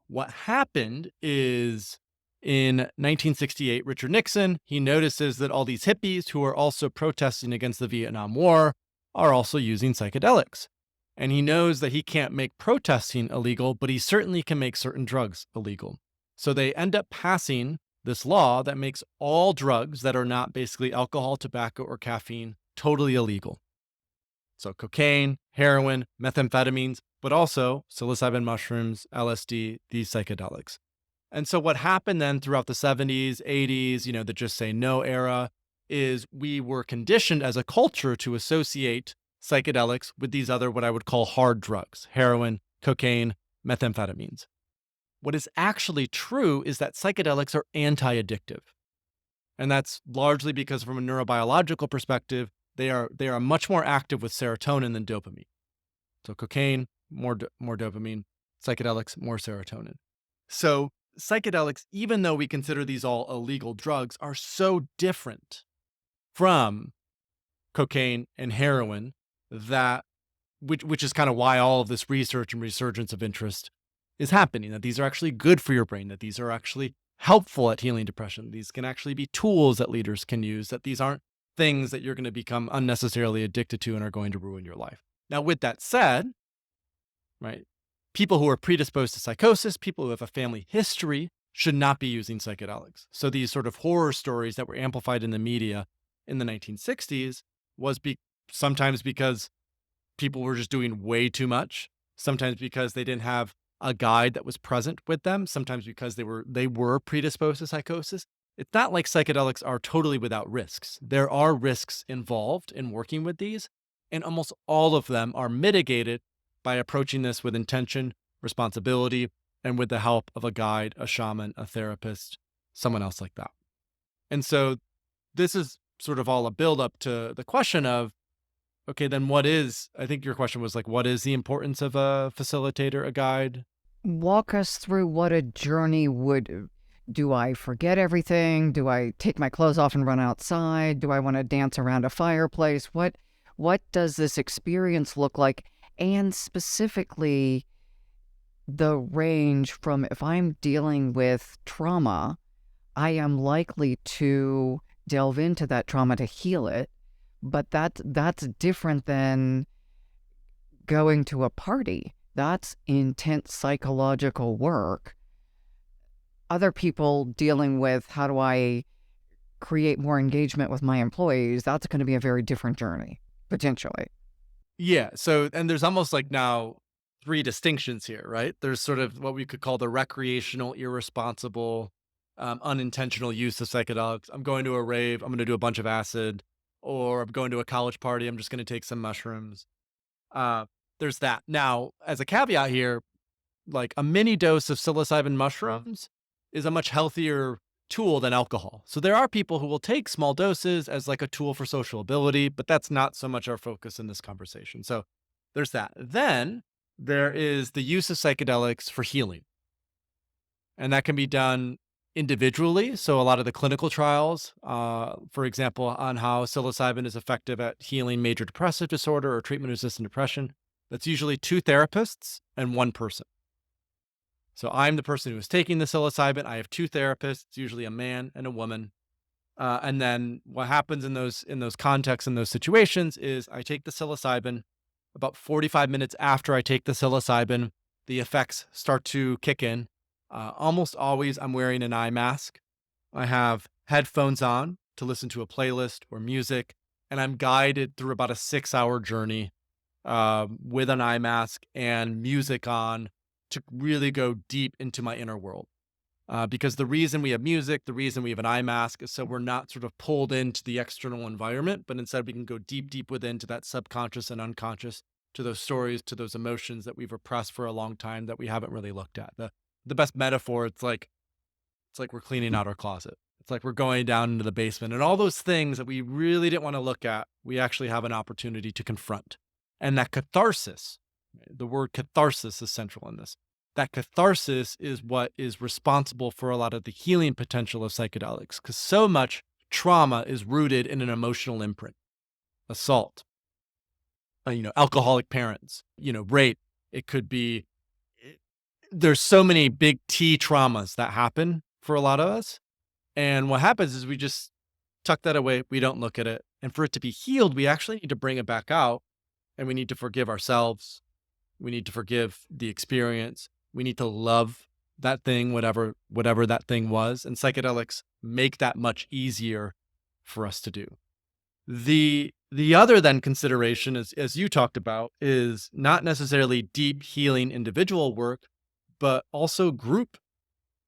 What happened is in 1968, Richard Nixon, he notices that all these hippies who are also protesting against the Vietnam War are also using psychedelics. And he knows that he can't make protesting illegal, but he certainly can make certain drugs illegal. So they end up passing this law that makes all drugs that are not basically alcohol, tobacco, or caffeine totally illegal. So cocaine, heroin, methamphetamines, but also psilocybin mushrooms, LSD, these psychedelics. And so what happened then throughout the 70s, 80s, the Just Say No era, is we were conditioned as a culture to associate psychedelics with these other, what I would call hard drugs, heroin, cocaine, methamphetamines. What is actually true is that psychedelics are anti-addictive. And that's largely because from a neurobiological perspective, they are much more active with serotonin than dopamine. So cocaine, more dopamine, psychedelics, more serotonin. So psychedelics, even though we consider these all illegal drugs, are so different from cocaine and heroin that which is kind of why all of this research and resurgence of interest is happening, that these are actually good for your brain, that these are actually helpful at healing depression. These can actually be tools that leaders can use, that these aren't things that you're going to become unnecessarily addicted to and are going to ruin your life. Now, with that said, right, people who are predisposed to psychosis, people who have a family history should not be using psychedelics. So these sort of horror stories that were amplified in the media in the 1960s was sometimes because people were just doing way too much, sometimes because they didn't have a guide that was present with them, sometimes because they were predisposed to psychosis. It's not like psychedelics are totally without risks. There are risks involved in working with these, and almost all of them are mitigated by approaching this with intention, responsibility, and with the help of a guide, a shaman, a therapist, someone else like that. And so this is sort of all a build-up to the question of, okay, then I think your question was like, what is the importance of a facilitator, a guide? Walk us through what a journey would. Do I forget everything? Do I take my clothes off and run outside? Do I want to dance around a fireplace? What does this experience look like? And specifically, the range from, if I'm dealing with trauma, I am likely to delve into that trauma to heal it. But that's different than going to a party. That's intense psychological work. Other people dealing with, how do I create more engagement with my employees? That's going to be a very different journey, potentially. Yeah. So, and there's almost like now 3 distinctions here, right? There's sort of what we could call the recreational, irresponsible, unintentional use of psychedelics. I'm going to a rave, I'm going to do a bunch of acid, or I'm going to a college party, I'm just going to take some mushrooms. There's that. Now, as a caveat here, like a mini dose of psilocybin mushrooms is a much healthier tool than alcohol. So there are people who will take small doses as like a tool for sociability, but that's not so much our focus in this conversation. So there's that. Then there is the use of psychedelics for healing. And that can be done individually. So a lot of the clinical trials, for example, on how psilocybin is effective at healing major depressive disorder or treatment-resistant depression, that's usually 2 therapists and 1 person. So I'm the person who is taking the psilocybin. I have 2 therapists, usually a man and a woman. And then what happens in those contexts, in those situations, is I take the psilocybin. About 45 minutes after I take the psilocybin, the effects start to kick in. Almost always I'm wearing an eye mask. I have headphones on to listen to a playlist or music, and I'm guided through about a 6-hour journey with an eye mask and music on to really go deep into my inner world. Because the reason we have music, the reason we have an eye mask is so we're not sort of pulled into the external environment, but instead we can go deep, deep within to that subconscious and unconscious to those stories, to those emotions that we've repressed for a long time that we haven't really looked at. The best metaphor, it's like we're cleaning out our closet. It's like we're going down into the basement, and all those things that we really didn't want to look at, we actually have an opportunity to confront. And that catharsis, the word catharsis is central in this. That catharsis is what is responsible for a lot of the healing potential of psychedelics, because so much trauma is rooted in an emotional imprint. Assault, alcoholic parents, rape. It could be, there's so many big T traumas that happen for a lot of us. And what happens is we just tuck that away. We don't look at it. And for it to be healed, we actually need to bring it back out, and we need to forgive ourselves. We need to forgive the experience. We need to love that thing, whatever that thing was. And psychedelics make that much easier for us to do. The other then consideration, as you talked about, is not necessarily deep healing individual work, but also group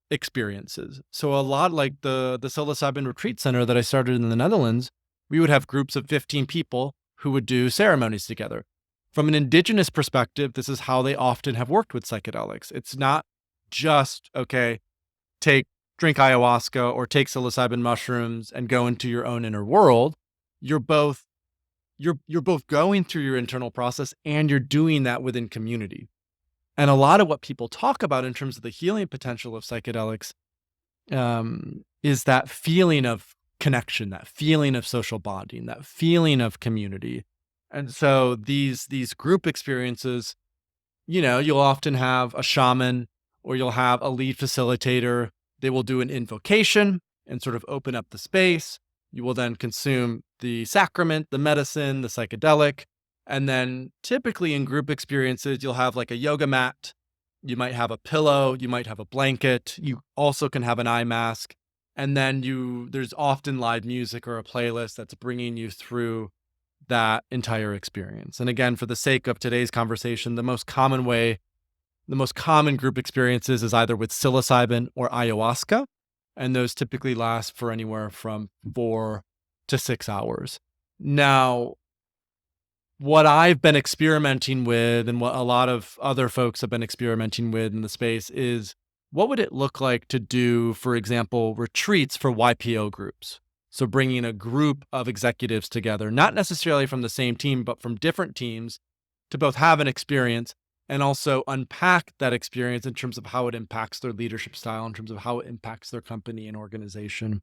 experiences. So a lot like the psilocybin retreat center that I started in the Netherlands, we would have groups of 15 people who would do ceremonies together. From an indigenous perspective, this is how they often have worked with psychedelics. It's not just, okay, drink ayahuasca or take psilocybin mushrooms and go into your own inner world. You're both going through your internal process, and you're doing that within community. And a lot of what people talk about in terms of the healing potential of psychedelics is that feeling of connection, that feeling of social bonding, that feeling of community. And so these group experiences, you'll often have a shaman, or you'll have a lead facilitator. They will do an invocation and sort of open up the space. You will then consume the sacrament, the medicine, the psychedelic. And then typically in group experiences, you'll have like a yoga mat. You might have a pillow. You might have a blanket. You also can have an eye mask. And then there's often live music or a playlist that's bringing you through that entire experience. And again, for the sake of today's conversation, the most common group experiences is either with psilocybin or ayahuasca. And those typically last for anywhere from 4 to 6 hours. Now, what I've been experimenting with, and what a lot of other folks have been experimenting with in the space, is what would it look like to do, for example, retreats for YPO groups? So bringing a group of executives together, not necessarily from the same team, but from different teams, to both have an experience and also unpack that experience in terms of how it impacts their leadership style, in terms of how it impacts their company and organization.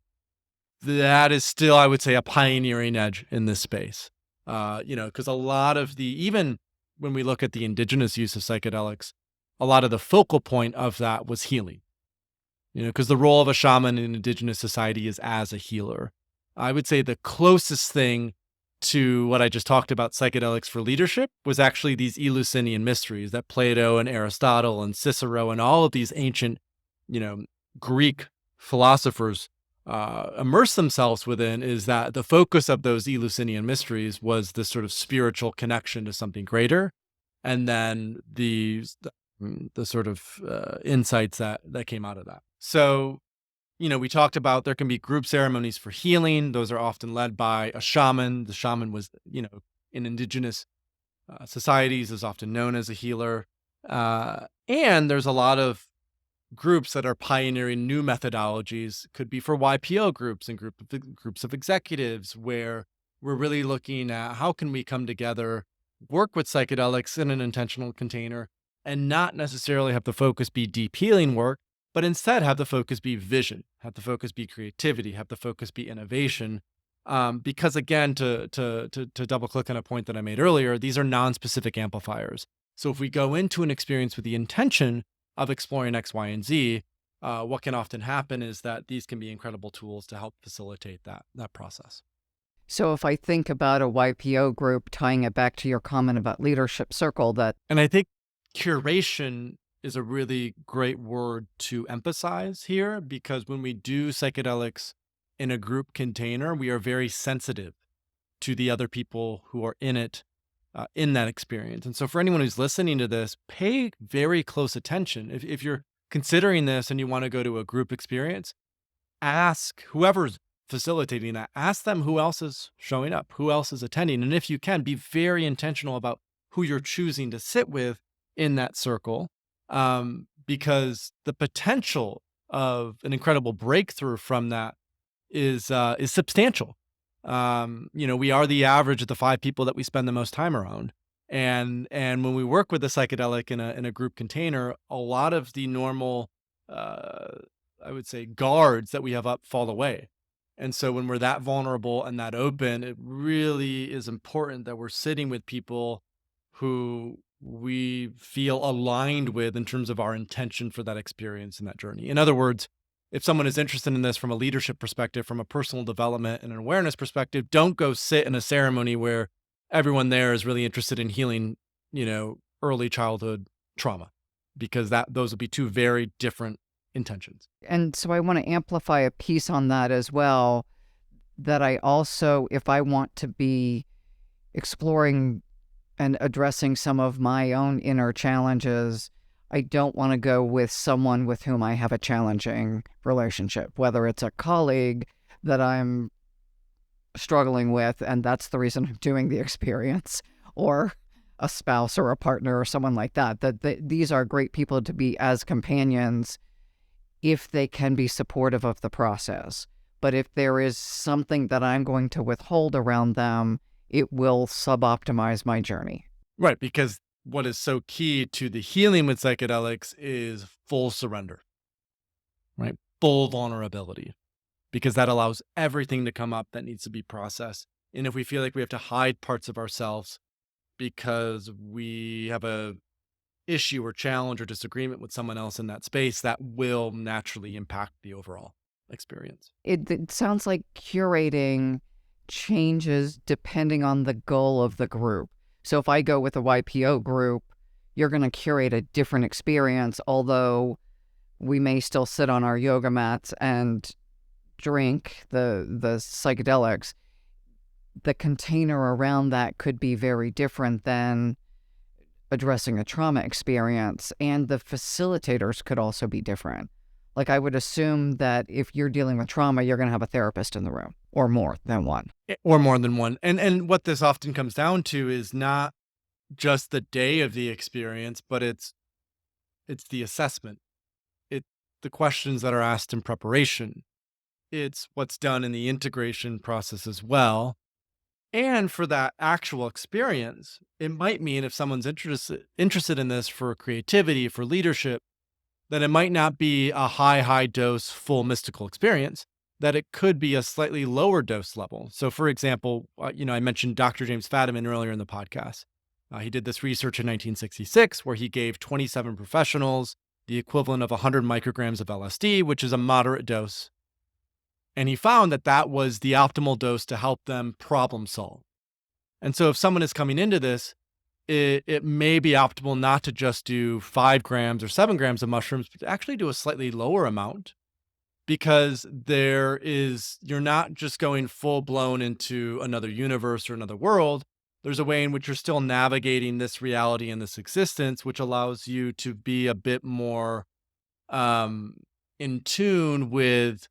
That is still, I would say, a pioneering edge in this space. Because a lot of even when we look at the indigenous use of psychedelics, a lot of the focal point of that was healing. Because the role of a shaman in indigenous society is as a healer. I would say the closest thing to what I just talked about, psychedelics for leadership, was actually these Eleusinian mysteries that Plato and Aristotle and Cicero and all of these ancient, Greek philosophers immerse themselves within. Is that the focus of those Eleusinian mysteries was this sort of spiritual connection to something greater, and then the sort of insights that came out of that. So, we talked about there can be group ceremonies for healing. Those are often led by a shaman. The shaman was, in indigenous societies, is often known as a healer. And there's a lot of groups that are pioneering new methodologies. Could be for YPO groups and groups of executives, where we're really looking at how can we come together, work with psychedelics in an intentional container, and not necessarily have the focus be deep healing work, but instead have the focus be vision, have the focus be creativity, have the focus be innovation. Because again, to double click on a point that I made earlier, these are non-specific amplifiers. So if we go into an experience with the intention of exploring X, Y, and Z, what can often happen is that these can be incredible tools to help facilitate that process. So if I think about a YPO group, tying it back to your comment about leadership circle, and I think curation is a really great word to emphasize here, because when we do psychedelics in a group container, we are very sensitive to the other people who are in it, in that experience. And so for anyone who's listening to this, pay very close attention. If you're considering this and you want to go to a group experience, ask whoever's facilitating that, ask them who else is showing up, who else is attending. And if you can, be very intentional about who you're choosing to sit with in that circle, because the potential of an incredible breakthrough from that is substantial. We are the average of the 5 people that we spend the most time around. And when we work with a psychedelic in a group container, a lot of the normal, I would say, guards that we have up fall away. And so when we're that vulnerable and that open, it really is important that we're sitting with people who we feel aligned with in terms of our intention for that experience and that journey. In other words, if someone is interested in this from a leadership perspective, from a personal development and an awareness perspective, don't go sit in a ceremony where everyone there is really interested in healing, early childhood trauma, because those would be 2 very different intentions. And so I want to amplify a piece on that as well, that I also, if I want to be exploring and addressing some of my own inner challenges, I don't want to go with someone with whom I have a challenging relationship, whether it's a colleague that I'm struggling with, and that's the reason I'm doing the experience, or a spouse or a partner or someone like that. These are great people to be as companions if they can be supportive of the process. But if there is something that I'm going to withhold around them, it will suboptimize my journey. Right, because what is so key to the healing with psychedelics is full surrender, right? Full vulnerability, because that allows everything to come up that needs to be processed. And if we feel like we have to hide parts of ourselves because we have a issue or challenge or disagreement with someone else in that space, that will naturally impact the overall experience. It sounds like curating changes depending on the goal of the group. So if I go with a YPO group, you're going to curate a different experience, although we may still sit on our yoga mats and drink the psychedelics. The container around that could be very different than addressing a trauma experience, and the facilitators could also be different. Like, I would assume that if you're dealing with trauma, you're going to have a therapist in the room, or more than one. Or more than one. And what this often comes down to is not just the day of the experience, but it's the assessment. It's the questions that are asked in preparation. It's what's done in the integration process as well. And for that actual experience, it might mean, if someone's interested in this for creativity, for leadership, that it might not be a high dose, full mystical experience, that it could be a slightly lower dose level. So for example, I mentioned Dr. James Fadiman earlier in the podcast. He did this research in 1966 where he gave 27 professionals the equivalent of 100 micrograms of LSD, which is a moderate dose. And he found that that was the optimal dose to help them problem solve. And so if someone is coming into this, it may be optimal not to just do 5 grams or 7 grams of mushrooms, but to actually do a slightly lower amount, because you're not just going full blown into another universe or another world. There's a way in which you're still navigating this reality and this existence, which allows you to be a bit more in tune with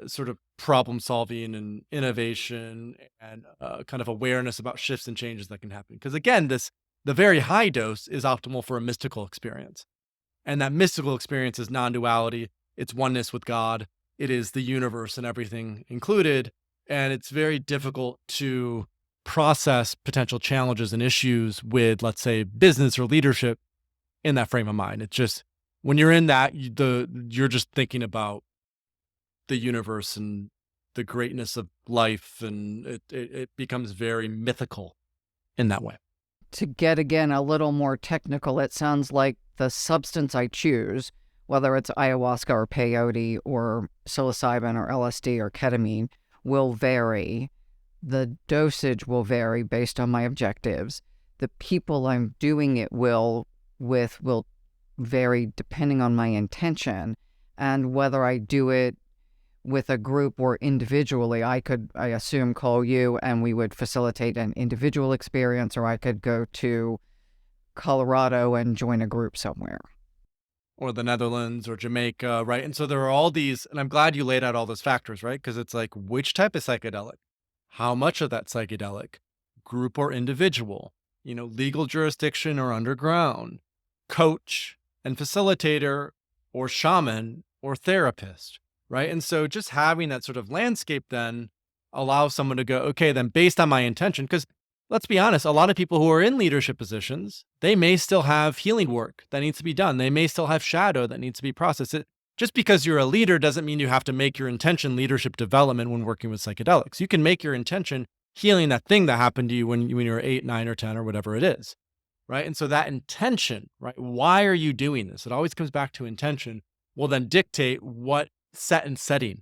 sort of problem solving and innovation and kind of awareness about shifts and changes that can happen. Because again, the very high dose is optimal for a mystical experience. And that mystical experience is non-duality. It's oneness with God. It is the universe and everything included. And it's very difficult to process potential challenges and issues with, let's say, business or leadership in that frame of mind. It's just, when you're in that, you're just thinking about the universe and the greatness of life, and it becomes very mythical in that way. To get, again, a little more technical, it sounds like the substance I choose, whether it's ayahuasca or peyote or psilocybin or LSD or ketamine, will vary. The dosage will vary based on my objectives. The people I'm doing it will vary depending on my intention, and whether I do it with a group or individually. I assume, call you and we would facilitate an individual experience, or I could go to Colorado and join a group somewhere. Or the Netherlands or Jamaica, right? And so there are all these, and I'm glad you laid out all those factors, right? Because it's like, which type of psychedelic? How much of that psychedelic? Group or individual? legal jurisdiction or underground, coach and facilitator or shaman or therapist, right? And so just having that sort of landscape then allows someone to go, okay, then based on my intention, because let's be honest, a lot of people who are in leadership positions, they may still have healing work that needs to be done. They may still have shadow that needs to be processed. Just because you're a leader doesn't mean you have to make your intention leadership development when working with psychedelics. You can make your intention healing that thing that happened to you when you were 8, 9, or 10, or whatever it is, right? And so that intention, right? Why are you doing this? It always comes back to intention, will then dictate what set and setting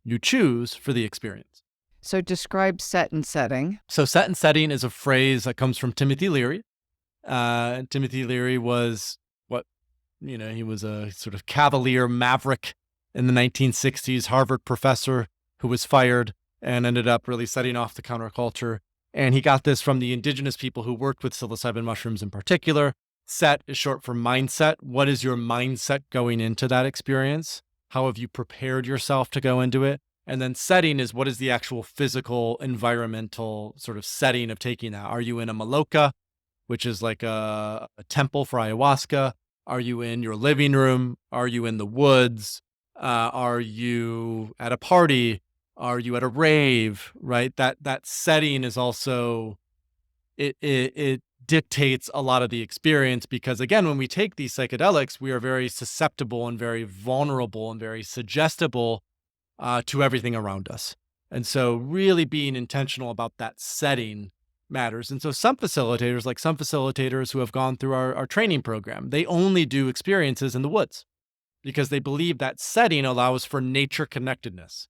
you choose for the experience. So describe set and setting. So set and setting is a phrase that comes from Timothy Leary. Timothy Leary was he was a sort of cavalier maverick in the 1960s, Harvard professor who was fired and ended up really setting off the counterculture. And he got this from the indigenous people who worked with psilocybin mushrooms in particular. Set is short for mindset. What is your mindset going into that experience? How have you prepared yourself to go into it? And then setting is what is the actual physical, environmental sort of setting of taking that? Are you in a maloka, which is like a temple for ayahuasca? Are you in your living room? Are you in the woods? Are you at a party? Are you at a rave? Right? That setting is also it dictates a lot of the experience, because again, when we take these psychedelics, we are very susceptible and very vulnerable and very suggestible to everything around us. And so really being intentional about that setting matters. And so some facilitators who have gone through our training program, they only do experiences in the woods because they believe that setting allows for nature connectedness.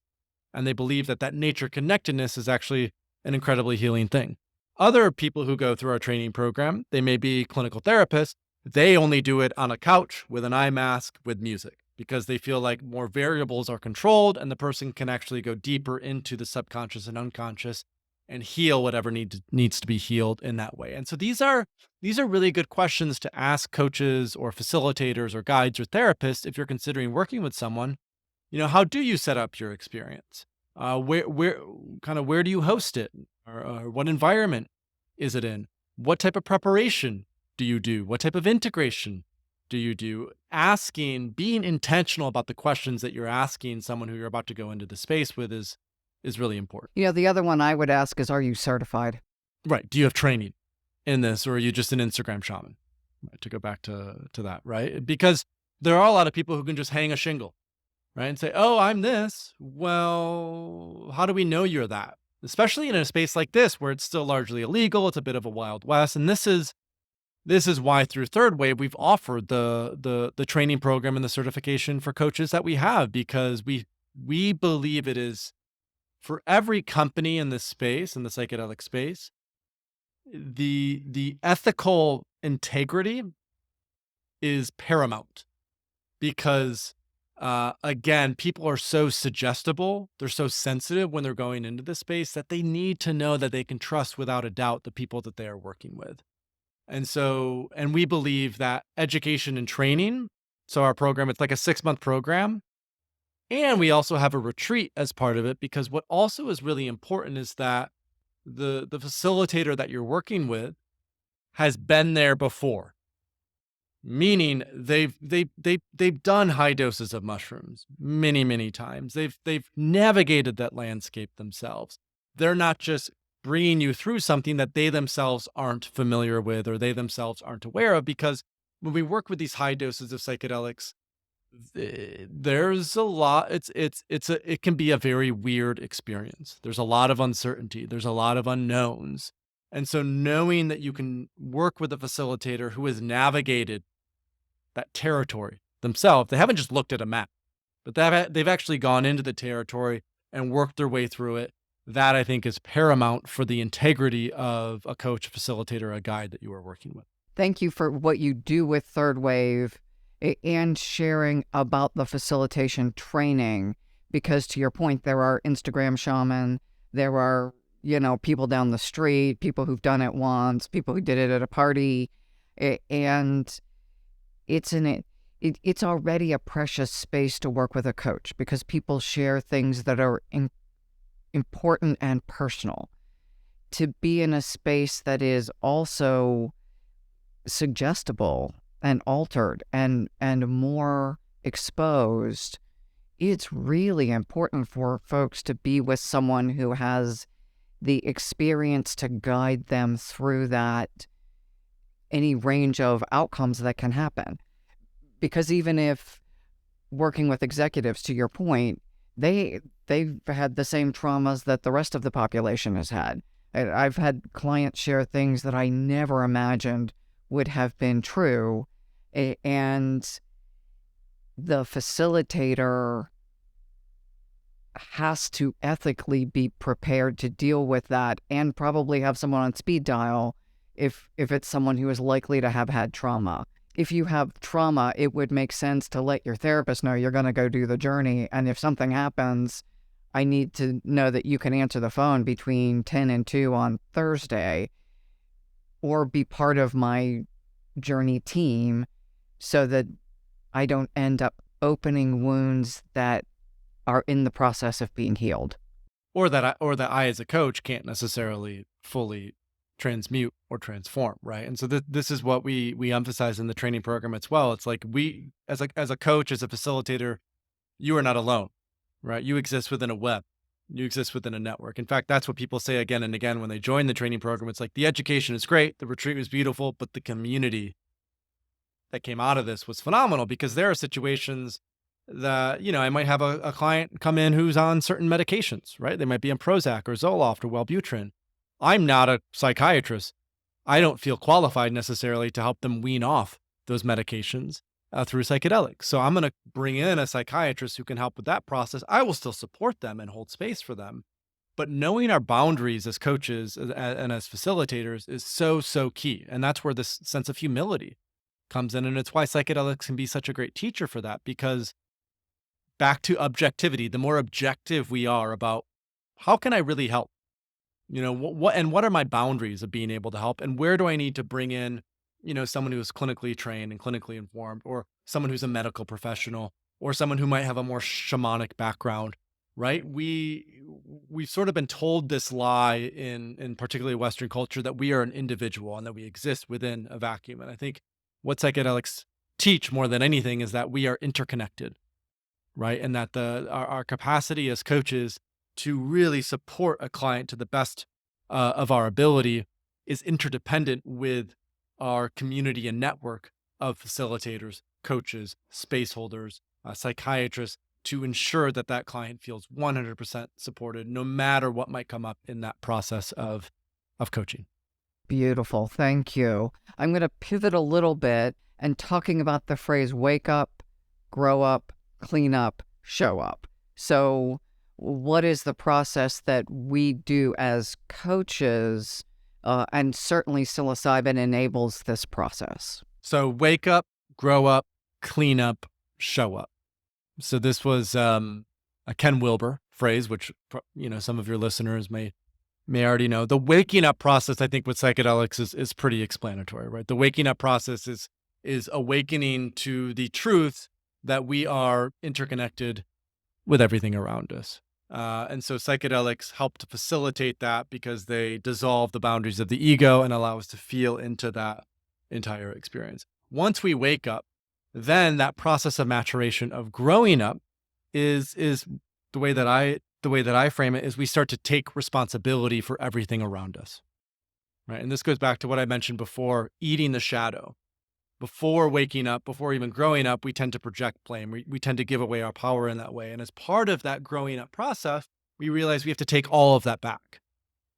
And they believe that nature connectedness is actually an incredibly healing thing. Other people who go through our training program, they may be clinical therapists. They only do it on a couch with an eye mask with music because they feel like more variables are controlled and the person can actually go deeper into the subconscious and unconscious and heal whatever needs to be healed in that way. And so these are really good questions to ask coaches or facilitators or guides or therapists if you're considering working with someone. How do you set up your experience? Where do you host it? Or what environment is it in? What type of preparation do you do? What type of integration do you do? Being intentional about the questions that you're asking someone who you're about to go into the space with is really important. The other one I would ask is, are you certified? Right. Do you have training in this, or are you just an Instagram shaman? Right, to go back to that, right? Because there are a lot of people who can just hang a shingle, right? And say, oh, I'm this. Well, how do we know you're that? Especially in a space like this where it's still largely illegal. It's a bit of a Wild West. And this is why through Third Wave, we've offered the training program and the certification for coaches that we have, because we believe it is for every company in this space, in the psychedelic space, the ethical integrity is paramount, because again, people are so suggestible, they're so sensitive when they're going into this space that they need to know that they can trust without a doubt the people that they are working with. And we believe that education and training, so our program, it's like a 6-month program. And we also have a retreat as part of it, because what also is really important is that the facilitator that you're working with has been there before. Meaning they've done high doses of mushrooms many, many times. They've navigated that landscape themselves. They're not just bringing you through something that they themselves aren't familiar with or they themselves aren't aware of, because when we work with these high doses of psychedelics, there's a lot. It can be a very weird experience. There's a lot of uncertainty. There's a lot of unknowns. And so knowing that you can work with a facilitator who has navigated that territory themselves, they haven't just looked at a map, but they've actually gone into the territory and worked their way through it. That, I think, is paramount for the integrity of a coach, a facilitator, a guide that you are working with. Thank you for what you do with Third Wave and sharing about the facilitation training, because to your point, there are Instagram shaman, there are, people down the street, people who've done it once, people who did it at a party, and it's already a precious space to work with a coach, because people share things that are important and personal. to be in a space that is also suggestible and altered and more exposed, it's really important for folks to be with someone who has the experience to guide them through that, any range of outcomes that can happen. Because even if working with executives, to your point, they've had the same traumas that the rest of the population has had. I've had clients share things that I never imagined would have been true, and the facilitator has to ethically be prepared to deal with that, and probably have someone on speed dial if it's someone who is likely to have had trauma. If you have trauma, it would make sense to let your therapist know you're going to go do the journey. And if something happens, I need to know that you can answer the phone between 10 and 2 on Thursday, or be part of my journey team so that I don't end up opening wounds that are in the process of being healed. Or that I as a coach can't necessarily fully transmute or transform, right? And so this is what we emphasize in the training program as well. It's like, we as a coach, as a facilitator, you are not alone, right? You exist within a web. You exist within a network. In fact, that's what people say again and again when they join the training program. It's like, the education is great, the retreat was beautiful, but the community that came out of this was phenomenal, because there are situations that, I might have a client come in who's on certain medications, right? They might be on Prozac or Zoloft or Wellbutrin. I'm not a psychiatrist. I don't feel qualified necessarily to help them wean off those medications through psychedelics. So I'm going to bring in a psychiatrist who can help with that process. I will still support them and hold space for them. But knowing our boundaries as coaches and as facilitators is so, so key. And that's where this sense of humility comes in. And it's why psychedelics can be such a great teacher for that, because back to objectivity, the more objective we are about how can I really help? What are my boundaries of being able to help, and where do I need to bring in, someone who is clinically trained and clinically informed, or someone who's a medical professional, or someone who might have a more shamanic background, right? We've sort of been told this lie in particularly Western culture, that we are an individual and that we exist within a vacuum. And I think what psychedelics teach more than anything is that we are interconnected, right? And that our capacity as coaches to really support a client to the best of our ability is interdependent with our community and network of facilitators, coaches, space holders, psychiatrists, to ensure that that client feels 100% supported, no matter what might come up in that process of coaching. Beautiful. Thank you. I'm going to pivot a little bit and talking about the phrase wake up, grow up, clean up, show up. So what is the process that we do as coaches? And certainly psilocybin enables this process. So wake up, grow up, clean up, show up. So this was a Ken Wilber phrase, which some of your listeners may already know. The waking up process, I think, with psychedelics is pretty explanatory, right? The waking up process is awakening to the truth that we are interconnected with everything around us. And so psychedelics help to facilitate that, because they dissolve the boundaries of the ego and allow us to feel into that entire experience. Once we wake up, then that process of maturation of growing up is the way that I frame it is we start to take responsibility for everything around us, right? And this goes back to what I mentioned before, eating the shadow. Before waking up, before even growing up, we tend to project blame. We tend to give away our power in that way. And as part of that growing up process, we realize we have to take all of that back.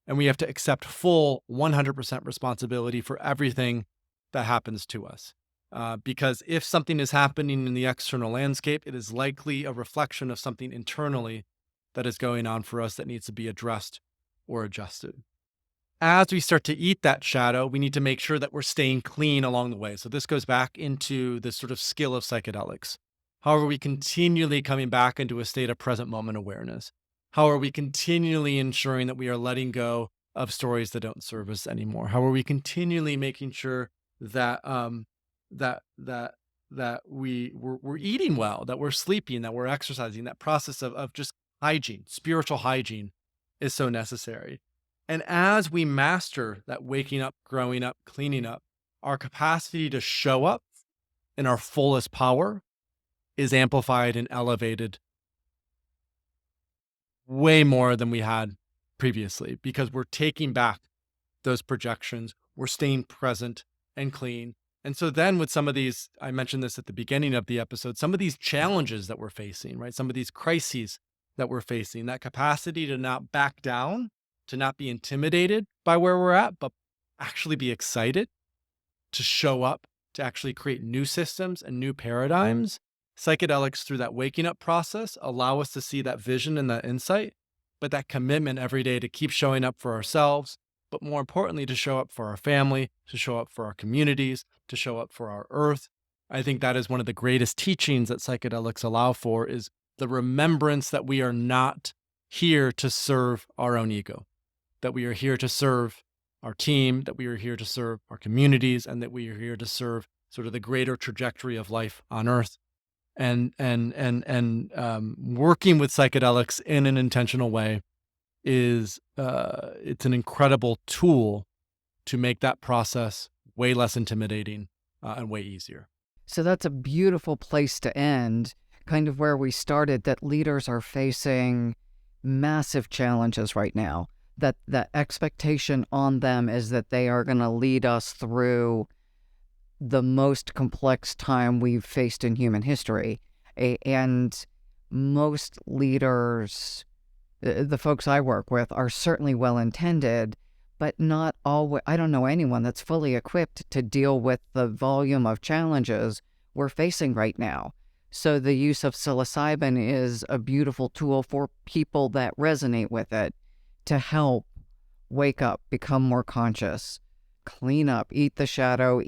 And we have to accept full 100% responsibility for everything that happens to us. Because if something is happening in the external landscape, it is likely a reflection of something internally that is going on for us that needs to be addressed or adjusted. As we start to eat that shadow, we need to make sure that we're staying clean along the way. So this goes back into this sort of skill of psychedelics. How are we continually coming back into a state of present moment awareness? How are we continually ensuring that we are letting go of stories that don't serve us anymore? How are we continually making sure that we're eating well, that we're sleeping, that we're exercising? That process of just hygiene, spiritual hygiene, is so necessary. And as we master that waking up, growing up, cleaning up, our capacity to show up in our fullest power is amplified and elevated way more than we had previously, because we're taking back those projections, we're staying present and clean. And so then with some of these, I mentioned this at the beginning of the episode, some of these challenges that we're facing, right? Some of these crises that we're facing, that capacity to not back down, to not be intimidated by where we're at, but actually be excited to show up, to actually create new systems and new paradigms. Psychedelics, through that waking up process, allow us to see that vision and that insight, but that commitment every day to keep showing up for ourselves, but more importantly, to show up for our family, to show up for our communities, to show up for our earth. I think that is one of the greatest teachings that psychedelics allow for, is the remembrance that we are not here to serve our own ego, that we are here to serve our team, that we are here to serve our communities, and that we are here to serve sort of the greater trajectory of life on earth. And working with psychedelics in an intentional way is it's an incredible tool to make that process way less intimidating and way easier. So that's a beautiful place to end, kind of where we started, that leaders are facing massive challenges right now, that the expectation on them is that they are going to lead us through the most complex time we've faced in human history. And most leaders, the folks I work with, are certainly well-intended, but not always. I don't know anyone that's fully equipped to deal with the volume of challenges we're facing right now. So the use of psilocybin is a beautiful tool for people that resonate with it to help wake up, become more conscious, clean up, eat the shadow,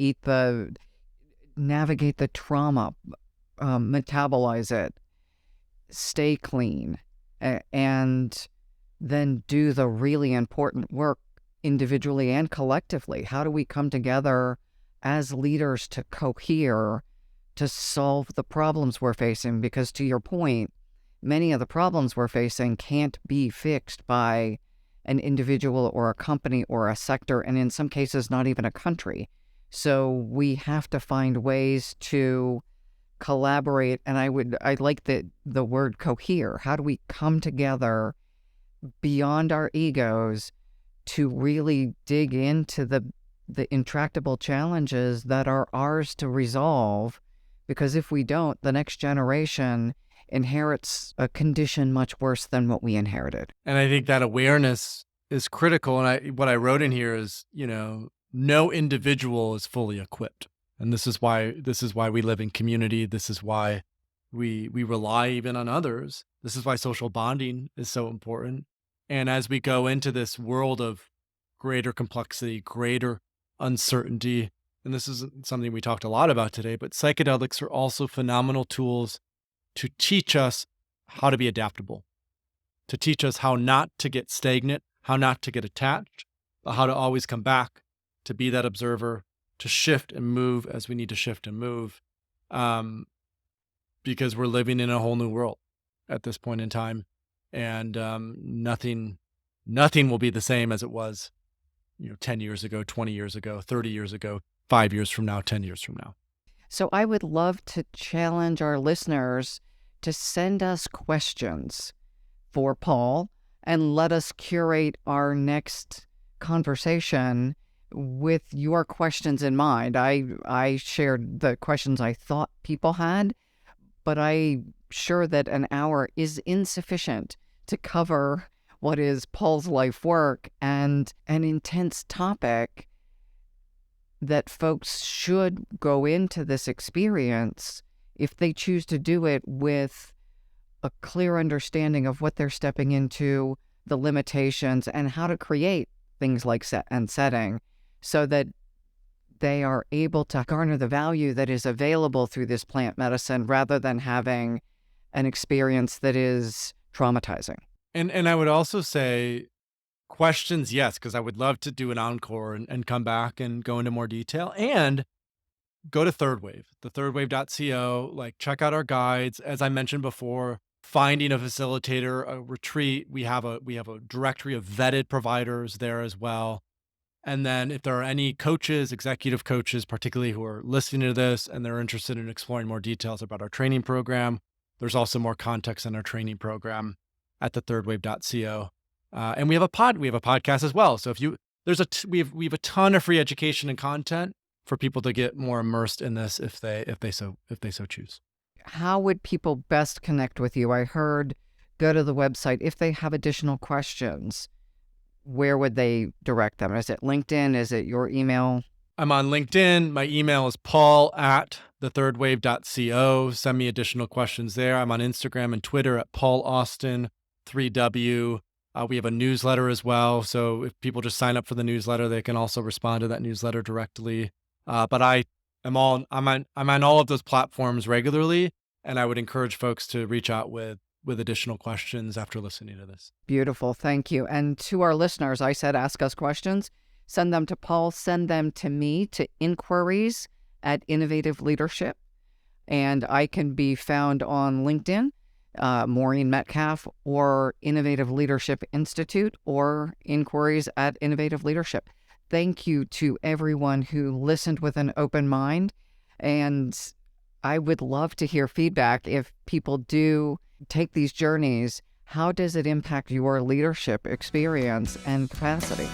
navigate the trauma, metabolize it, stay clean, and then do the really important work individually and collectively. How do we come together as leaders to cohere, to solve the problems we're facing? Because to your point, many of the problems we're facing can't be fixed by an individual or a company or a sector, and in some cases, not even a country. So we have to find ways to collaborate, and I like the word cohere. How do we come together beyond our egos to really dig into the intractable challenges that are ours to resolve? Because if we don't, the next generation inherits a condition much worse than what we inherited. And I think that awareness is critical. And what I wrote in here is, no individual is fully equipped. And this is why we live in community. This is why we rely even on others. This is why social bonding is so important. And as we go into this world of greater complexity, greater uncertainty, and this is something we talked a lot about today, but psychedelics are also phenomenal tools to teach us how to be adaptable, to teach us how not to get stagnant, how not to get attached, but how to always come back, to be that observer, to shift and move as we need to shift and move, because we're living in a whole new world at this point in time, and nothing will be the same as it was, 10 years ago, 20 years ago, 30 years ago, 5 years from now, 10 years from now. So I would love to challenge our listeners to send us questions for Paul and let us curate our next conversation with your questions in mind. I shared the questions I thought people had, but I'm sure that an hour is insufficient to cover what is Paul's life work and an intense topic that folks should go into this experience, if they choose to do it, with a clear understanding of what they're stepping into, the limitations, and how to create things like set and setting so that they are able to garner the value that is available through this plant medicine rather than having an experience that is traumatizing. And I would also say questions, yes, because I would love to do an encore and come back and go into more detail, and go to Third Wave, the thirdwave.co, check out our guides. As I mentioned before, finding a facilitator, a retreat. We have a directory of vetted providers there as well. And then if there are any coaches, executive coaches, particularly who are listening to this and they're interested in exploring more details about our training program, there's also more context in our training program at thethirdwave.co. And we have a podcast as well. So if you, we have a ton of free education and content for people to get more immersed in this if they so choose. How would people best connect with you? I heard go to the website. If they have additional questions, where would they direct them? Is it LinkedIn? Is it your email? I'm on LinkedIn. My email is paul@thethirdwave.co. Send me additional questions there. I'm on Instagram and Twitter at paulaustin3w. We have a newsletter as well. So if people just sign up for the newsletter, they can also respond to that newsletter directly. But I'm on all of those platforms regularly, and I would encourage folks to reach out with additional questions after listening to this. Beautiful. Thank you. And to our listeners, I said ask us questions. Send them to Paul. Send them to me to inquiries@Innovative Leadership. And I can be found on LinkedIn, Maureen Metcalf, or Innovative Leadership Institute, or inquiries@Innovative Leadership. Thank you to everyone who listened with an open mind. And I would love to hear feedback. If people do take these journeys, how does it impact your leadership experience and capacity?